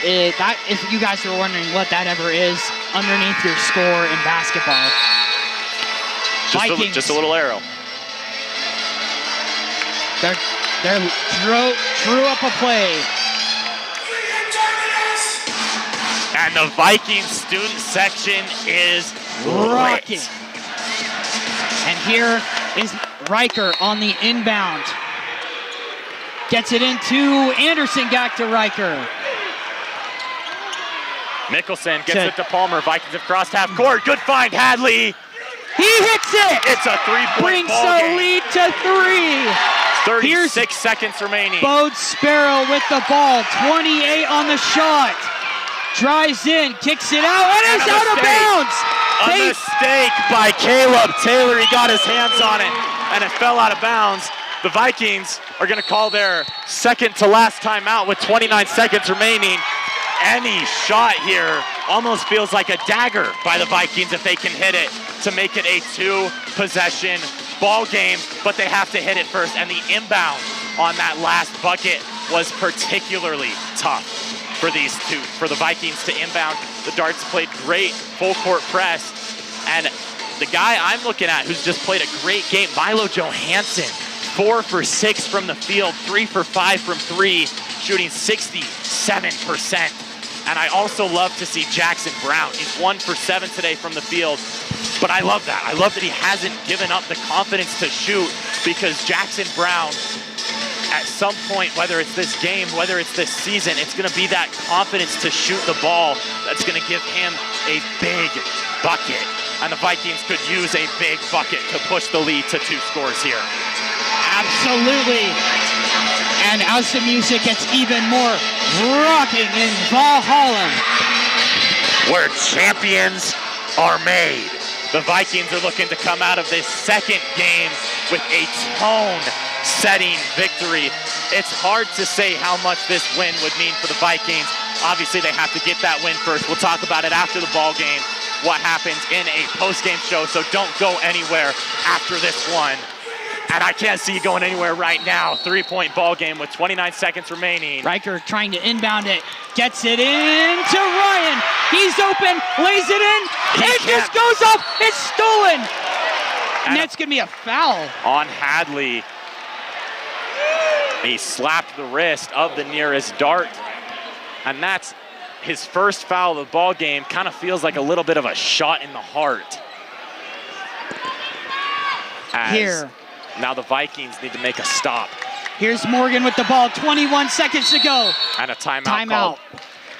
If you guys are wondering what that ever is, underneath your score in basketball. Just a little arrow. They drew up a play. And the Vikings student section is rocking. lit. And here is Riker on the inbound. Gets it into Anderson, back to Riker. Mickelson gets it to Palmer. Vikings have crossed half court. Good find, Hadley. He hits it. It's a 3-point Brings ball the game. lead to 3. 36 seconds remaining. Bode Sparrow with the ball. 28 on the shot. Drives in, kicks it out, and it's out of bounds. A mistake by Caleb Taylor. He got his hands on it, and it fell out of bounds. The Vikings are going to call their second to last timeout with 29 seconds remaining. Any shot here almost feels like a dagger by the Vikings if they can hit it to make it a 2-possession ball game, but they have to hit it first, and the inbound on that last bucket was particularly tough for the Vikings to inbound. The Darts played great full court press, and the guy I'm looking at who's just played a great game, Milo Johansson, 4 for 6 from the field, 3 for 5 from 3, shooting 67%. And I also love to see Jackson Brown. He's 1 for 7 today from the field, but I love that. I love that he hasn't given up the confidence to shoot, because Jackson Brown, at some point, whether it's this game, whether it's this season, it's going to be that confidence to shoot the ball that's going to give him a big bucket. And the Vikings could use a big bucket to push the lead to 2 scores here. Absolutely. And as the music gets even more rocking in Valhalla, where champions are made. The Vikings are looking to come out of this second game with a tone-setting victory. It's hard to say how much this win would mean for the Vikings. Obviously, they have to get that win first. We'll talk about it after the ball game, what happens in a post-game show, so don't go anywhere after this one. And I can't see you going anywhere right now. 3-point ball game with 29 seconds remaining. Riker trying to inbound it. Gets it in to Ryan. He's open, lays it in. It just goes up. It's stolen. And that's going to be a foul. On Hadley. He slapped the wrist of the nearest dart. And that's his first foul of the ball game. Kind of feels like a little bit of a shot in the heart. Here. Now the Vikings need to make a stop. Here's Morgan with the ball, 21 seconds to go. And a timeout called.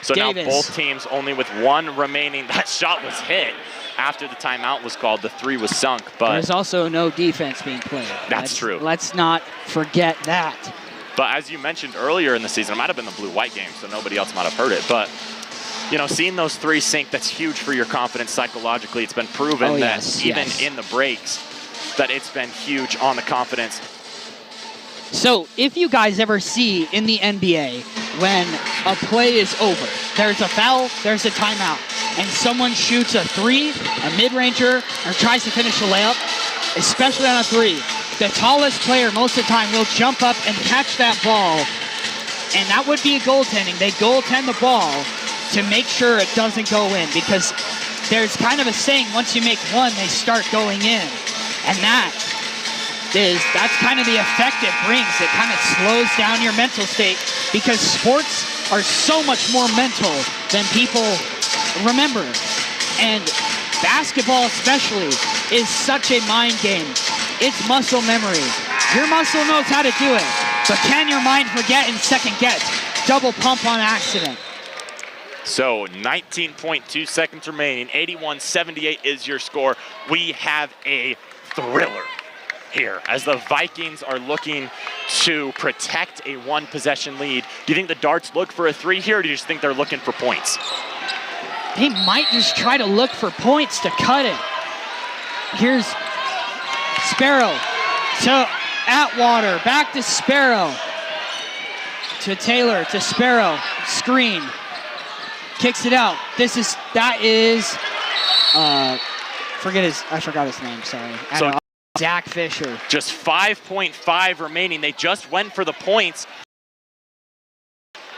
So Davis. Now both teams only with one remaining. That shot was hit after the timeout was called. The three was sunk, but there's also no defense being played. That's true. Let's not forget that. But as you mentioned earlier in the season, it might have been the blue-white game, so nobody else might have heard it. But, you know, seeing those three sink, that's huge for your confidence psychologically. It's been proven that even in the breaks, that it's been huge on the confidence. So if you guys ever see in the NBA when a play is over, there's a foul, there's a timeout, and someone shoots a three, a mid-ranger, or tries to finish a layup, especially on a three, the tallest player most of the time will jump up and catch that ball, and that would be a goaltending. They goaltend the ball to make sure it doesn't go in, because there's kind of a saying, once you make one, they start going in. And that's kind of the effect it brings. It kind of slows down your mental state, because sports are so much more mental than people remember. And basketball especially is such a mind game. It's muscle memory. Your muscle knows how to do it, but can your mind forget and second guess? Double pump on accident. So 19.2 seconds remaining. 81-78 is your score. We have a thriller here as the Vikings are looking to protect a one-possession lead. Do you think the Darts look for a three here, or do you just think they're looking for points? They might just try to look for points to cut it. Here's Sparrow to Atwater, back to Sparrow, to Taylor, to Sparrow, screen, kicks it out. I forgot his name, sorry. So Zach Fisher. Just 5.5 remaining. They just went for the points.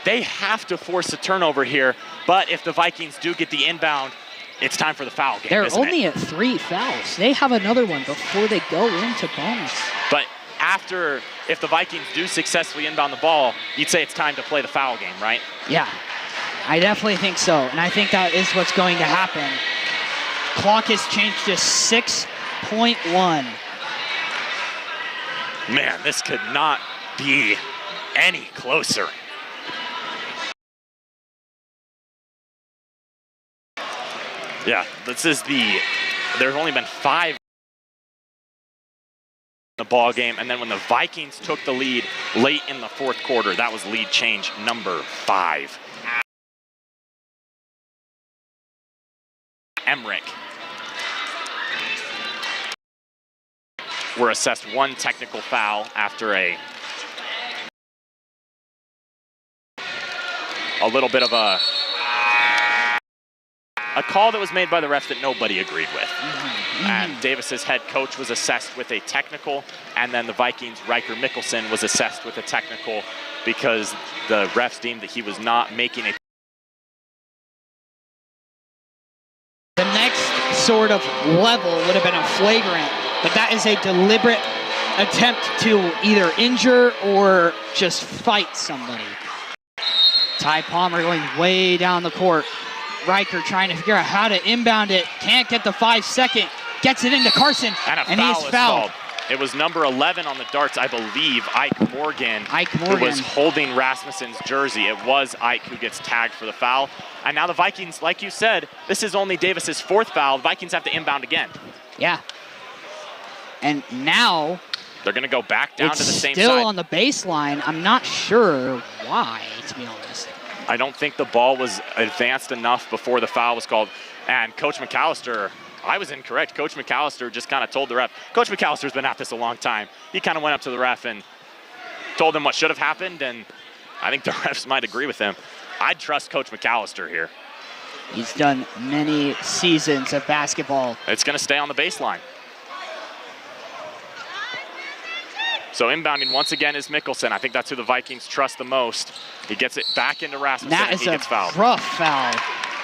They have to force a turnover here, but if the Vikings do get the inbound, it's time for the foul game. They're only at 3 fouls. They have another one before they go into bonus. But if the Vikings do successfully inbound the ball, you'd say it's time to play the foul game, right? Yeah, I definitely think so. And I think that is what's going to happen. Clock has changed to 6.1. Man, this could not be any closer. Yeah, there's only been 5 in the ball game, and then when the Vikings took the lead late in the fourth quarter, that was lead change number 5. Emmerich were assessed 1 technical foul after a little bit of a call that was made by the refs that nobody agreed with. And Davis's head coach was assessed with a technical, and then the Vikings' Riker Mickelson was assessed with a technical because the refs deemed that he was not making a... The next sort of level would have been a flagrant, but that is a deliberate attempt to either injure or just fight somebody. Ty Palmer going way down the court. Riker trying to figure out how to inbound it. Can't get the 5-second. Gets it into Carson, and he's fouled. It was number 11 on the Darts, I believe, Ike Morgan, who was holding Rasmussen's jersey. It was Ike who gets tagged for the foul. And now the Vikings, like you said, this is only Davis's 4th foul. The Vikings have to inbound again. Yeah. And now they're going to go back down to the same side. It's still on the baseline. I'm not sure why, to be honest. I don't think the ball was advanced enough before the foul was called. And Coach McAllister, I was incorrect. Coach McAllister just kind of told the ref. Coach McAllister's been at this a long time. He kind of went up to the ref and told him what should have happened, and I think the refs might agree with him. I'd trust Coach McAllister here. He's done many seasons of basketball. It's going to stay on the baseline. So inbounding once again is Mickelson. I think that's who the Vikings trust the most. He gets it back into Rasmussen, That and is he gets fouled. a rough foul.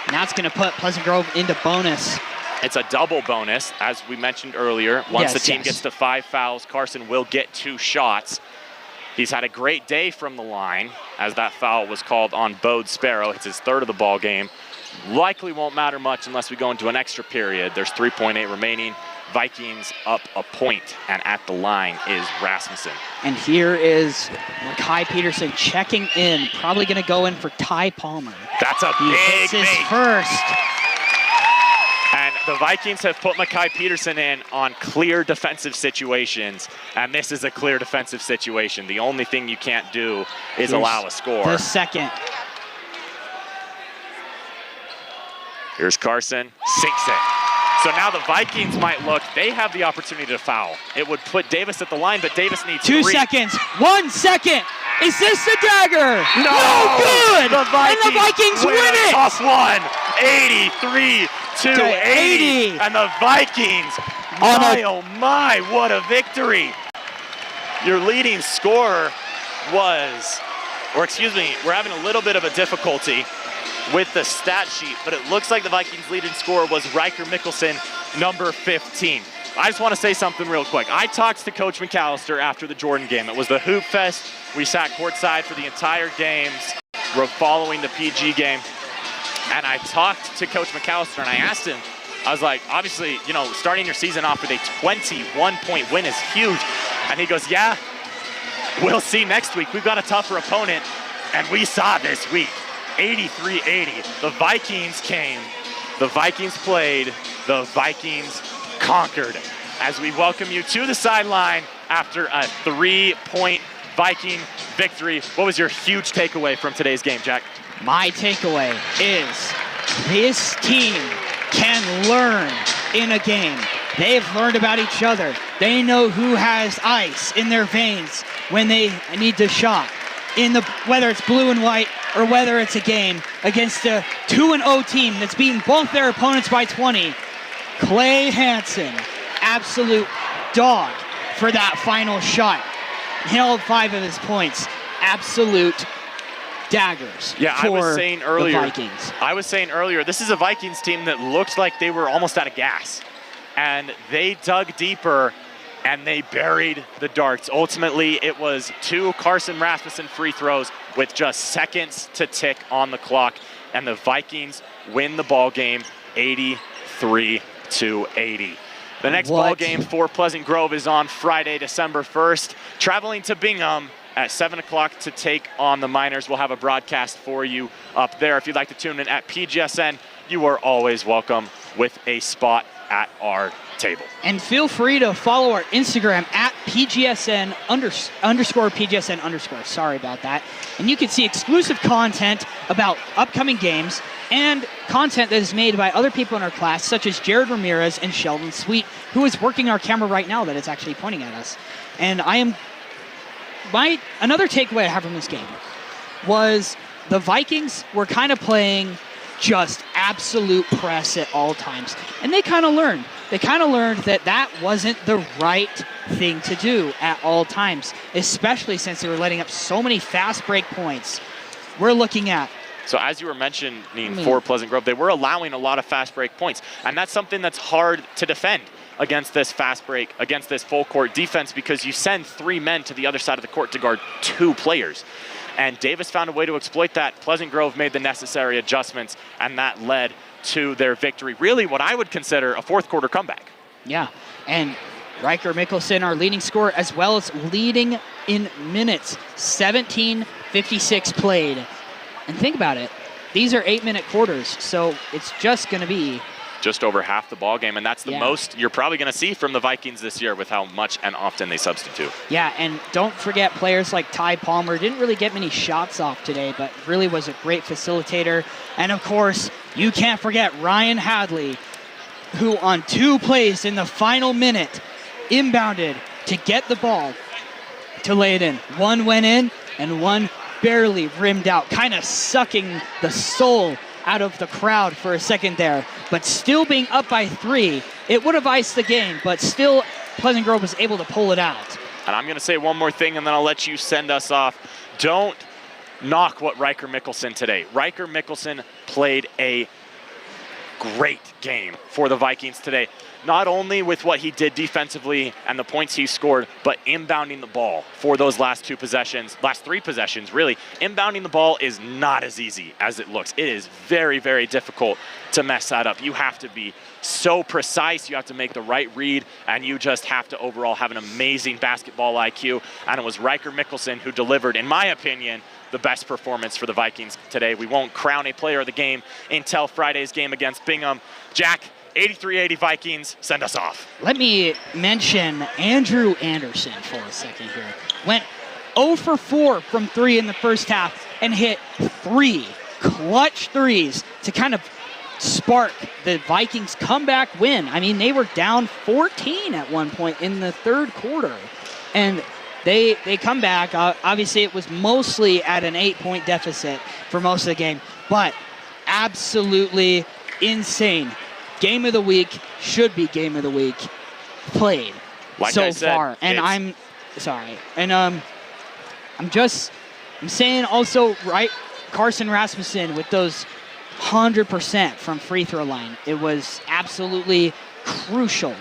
And that's going to put Pleasant Grove into bonus. It's a double bonus, as we mentioned earlier. Once Yes, the team yes. gets to 5 fouls, Carson will get 2 shots. He's had a great day from the line, as that foul was called on Bode Sparrow. It's his 3rd of the ball game. Likely won't matter much unless we go into an extra period. There's 3.8 remaining. Vikings up a point, and at the line is Rasmussen. And here is Makai Peterson checking in, probably going to go in for Ty Palmer. That's a He hits big his make. first. And the Vikings have put Makai Peterson in on clear defensive situations, and this is a clear defensive situation. The only thing you can't do is allow a score. The second. Here's Carson, sinks it. So now the Vikings might look, they have the opportunity to foul. It would put Davis at the line, but Davis needs 2 3. seconds. 1 second. Is this the dagger? No! Good! The Vikings, and the Vikings win a it! tough one. 83-80. And the Vikings, oh my, what a victory. Your leading scorer was, or excuse me, we're having a little bit of a difficulty with the stat sheet, but it looks like the Vikings' leading scorer was Riker Mickelson, number 15. I just want to say something real quick. I talked to Coach McAllister after the Jordan game. It was the Hoop Fest. We sat courtside for the entire games following the PG game. And I talked to Coach McAllister and I asked him, I was like, obviously, you know, starting your season off with a 21-point win is huge. And he goes, yeah, we'll see next week. We've got a tougher opponent, and we saw this week. 83-80. The Vikings came, the Vikings played, the Vikings conquered. As we welcome you to the sideline after a 3-point Viking victory. What was your huge takeaway from today's game, Jack? My takeaway is this team can learn in a game. They've learned about each other. They know who has ice in their veins when they need to shot. Whether it's blue and white or whether it's a game against a 2-0 team that's beaten both their opponents by 20. Clay Hansen, absolute dog for that final shot. Held 5 of his points. Absolute daggers Yeah, for I was saying earlier, the Vikings. This is a Vikings team that looked like they were almost out of gas. And they dug deeper and they buried the darts. Ultimately, it was 2 Carson Rasmussen free throws with just seconds to tick on the clock. And the Vikings win the ball game 83-80. The next ball game for Pleasant Grove is on Friday, December 1st. Traveling to Bingham at 7 o'clock to take on the Miners. We'll have a broadcast for you up there. If you'd like to tune in at PGSN, you are always welcome with a spot at our table. And feel free to follow our Instagram at PGSN underscore PGSN underscore. Sorry about that. And you can see exclusive content about upcoming games and content that is made by other people in our class, such as Jared Ramirez and Sheldon Sweet, who is working our camera right now that is actually pointing at us. And another takeaway I have from this game was the Vikings were kind of playing just absolute press at all times. And they kind of learned. They kind of learned that that wasn't the right thing to do at all times, especially since they were letting up so many fast break points. We're looking at. So as you were mentioning for Pleasant Grove, they were allowing a lot of fast break points. And that's something that's hard to defend against this fast break, against this full court defense, because you send 3 men to the other side of the court to guard 2 players. And Davis found a way to exploit that. Pleasant Grove made the necessary adjustments, and that led to their victory. Really what I would consider a 4th quarter comeback. Yeah, and Riker Mickelson, our leading scorer, as well as leading in minutes. 17:56 played. And think about it. These are 8-minute quarters, so it's just going to be just over half the ball game, and that's the most you're probably going to see from the Vikings this year with how much and often they substitute. Yeah, and don't forget players like Ty Palmer. Didn't really get many shots off today, but really was a great facilitator. And of course, you can't forget Ryan Hadley, who on 2 plays in the final minute inbounded to get the ball to lay it in. 1 went in and 1 barely rimmed out, kind of sucking the soul out of the crowd for a second there, but still being up by 3. It would have iced the game, but still Pleasant Grove was able to pull it out. And I'm going to say one more thing, and then I'll let you send us off. Don't knock what Riker Mickelson today. Riker Mickelson played a great game for the Vikings today. Not only with what he did defensively and the points he scored, but inbounding the ball for those last three possessions, really. Inbounding the ball is not as easy as it looks. It is very, very difficult to mess that up. You have to be so precise, you have to make the right read, and you just have to overall have an amazing basketball IQ. And it was Riker Mickelson who delivered, in my opinion, the best performance for the Vikings today. We won't crown a player of the game until Friday's game against Bingham. Jack, 83-80 Vikings, send us off. Let me mention Andrew Anderson for a second here. Went 0 for 4 from 3 in the first half and hit 3 clutch threes to kind of spark the Vikings comeback win. I mean, they were down 14 at one point in the third quarter, and they come back. Obviously, it was mostly at an 8-point deficit for most of the game, but absolutely insane. Game of the week, should be game of the week played like so I said, far. And I'm sorry. And I'm saying also, right, Carson Rasmussen with those 100% from free throw line. It was absolutely crucial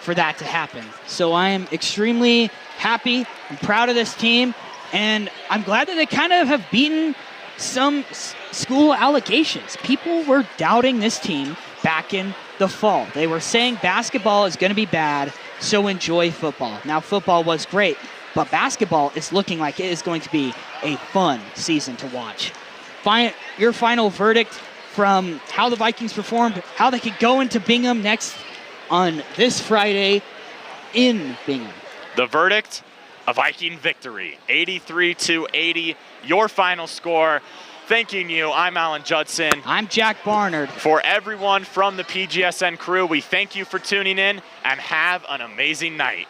for that to happen. So I am extremely happy. I'm proud of this team, and I'm glad that they kind of have beaten some school allegations. People were doubting this team back in the fall. They were saying basketball is going to be bad, so enjoy football. Now, football was great, but basketball is looking like it is going to be a fun season to watch. Your final verdict from how the Vikings performed, how they could go into Bingham next on this Friday in Bingham. The verdict, a Viking victory, 83-80, your final score. Thanking you, I'm Alan Judson. I'm Jack Barnard. For everyone from the PGSN crew, we thank you for tuning in and have an amazing night.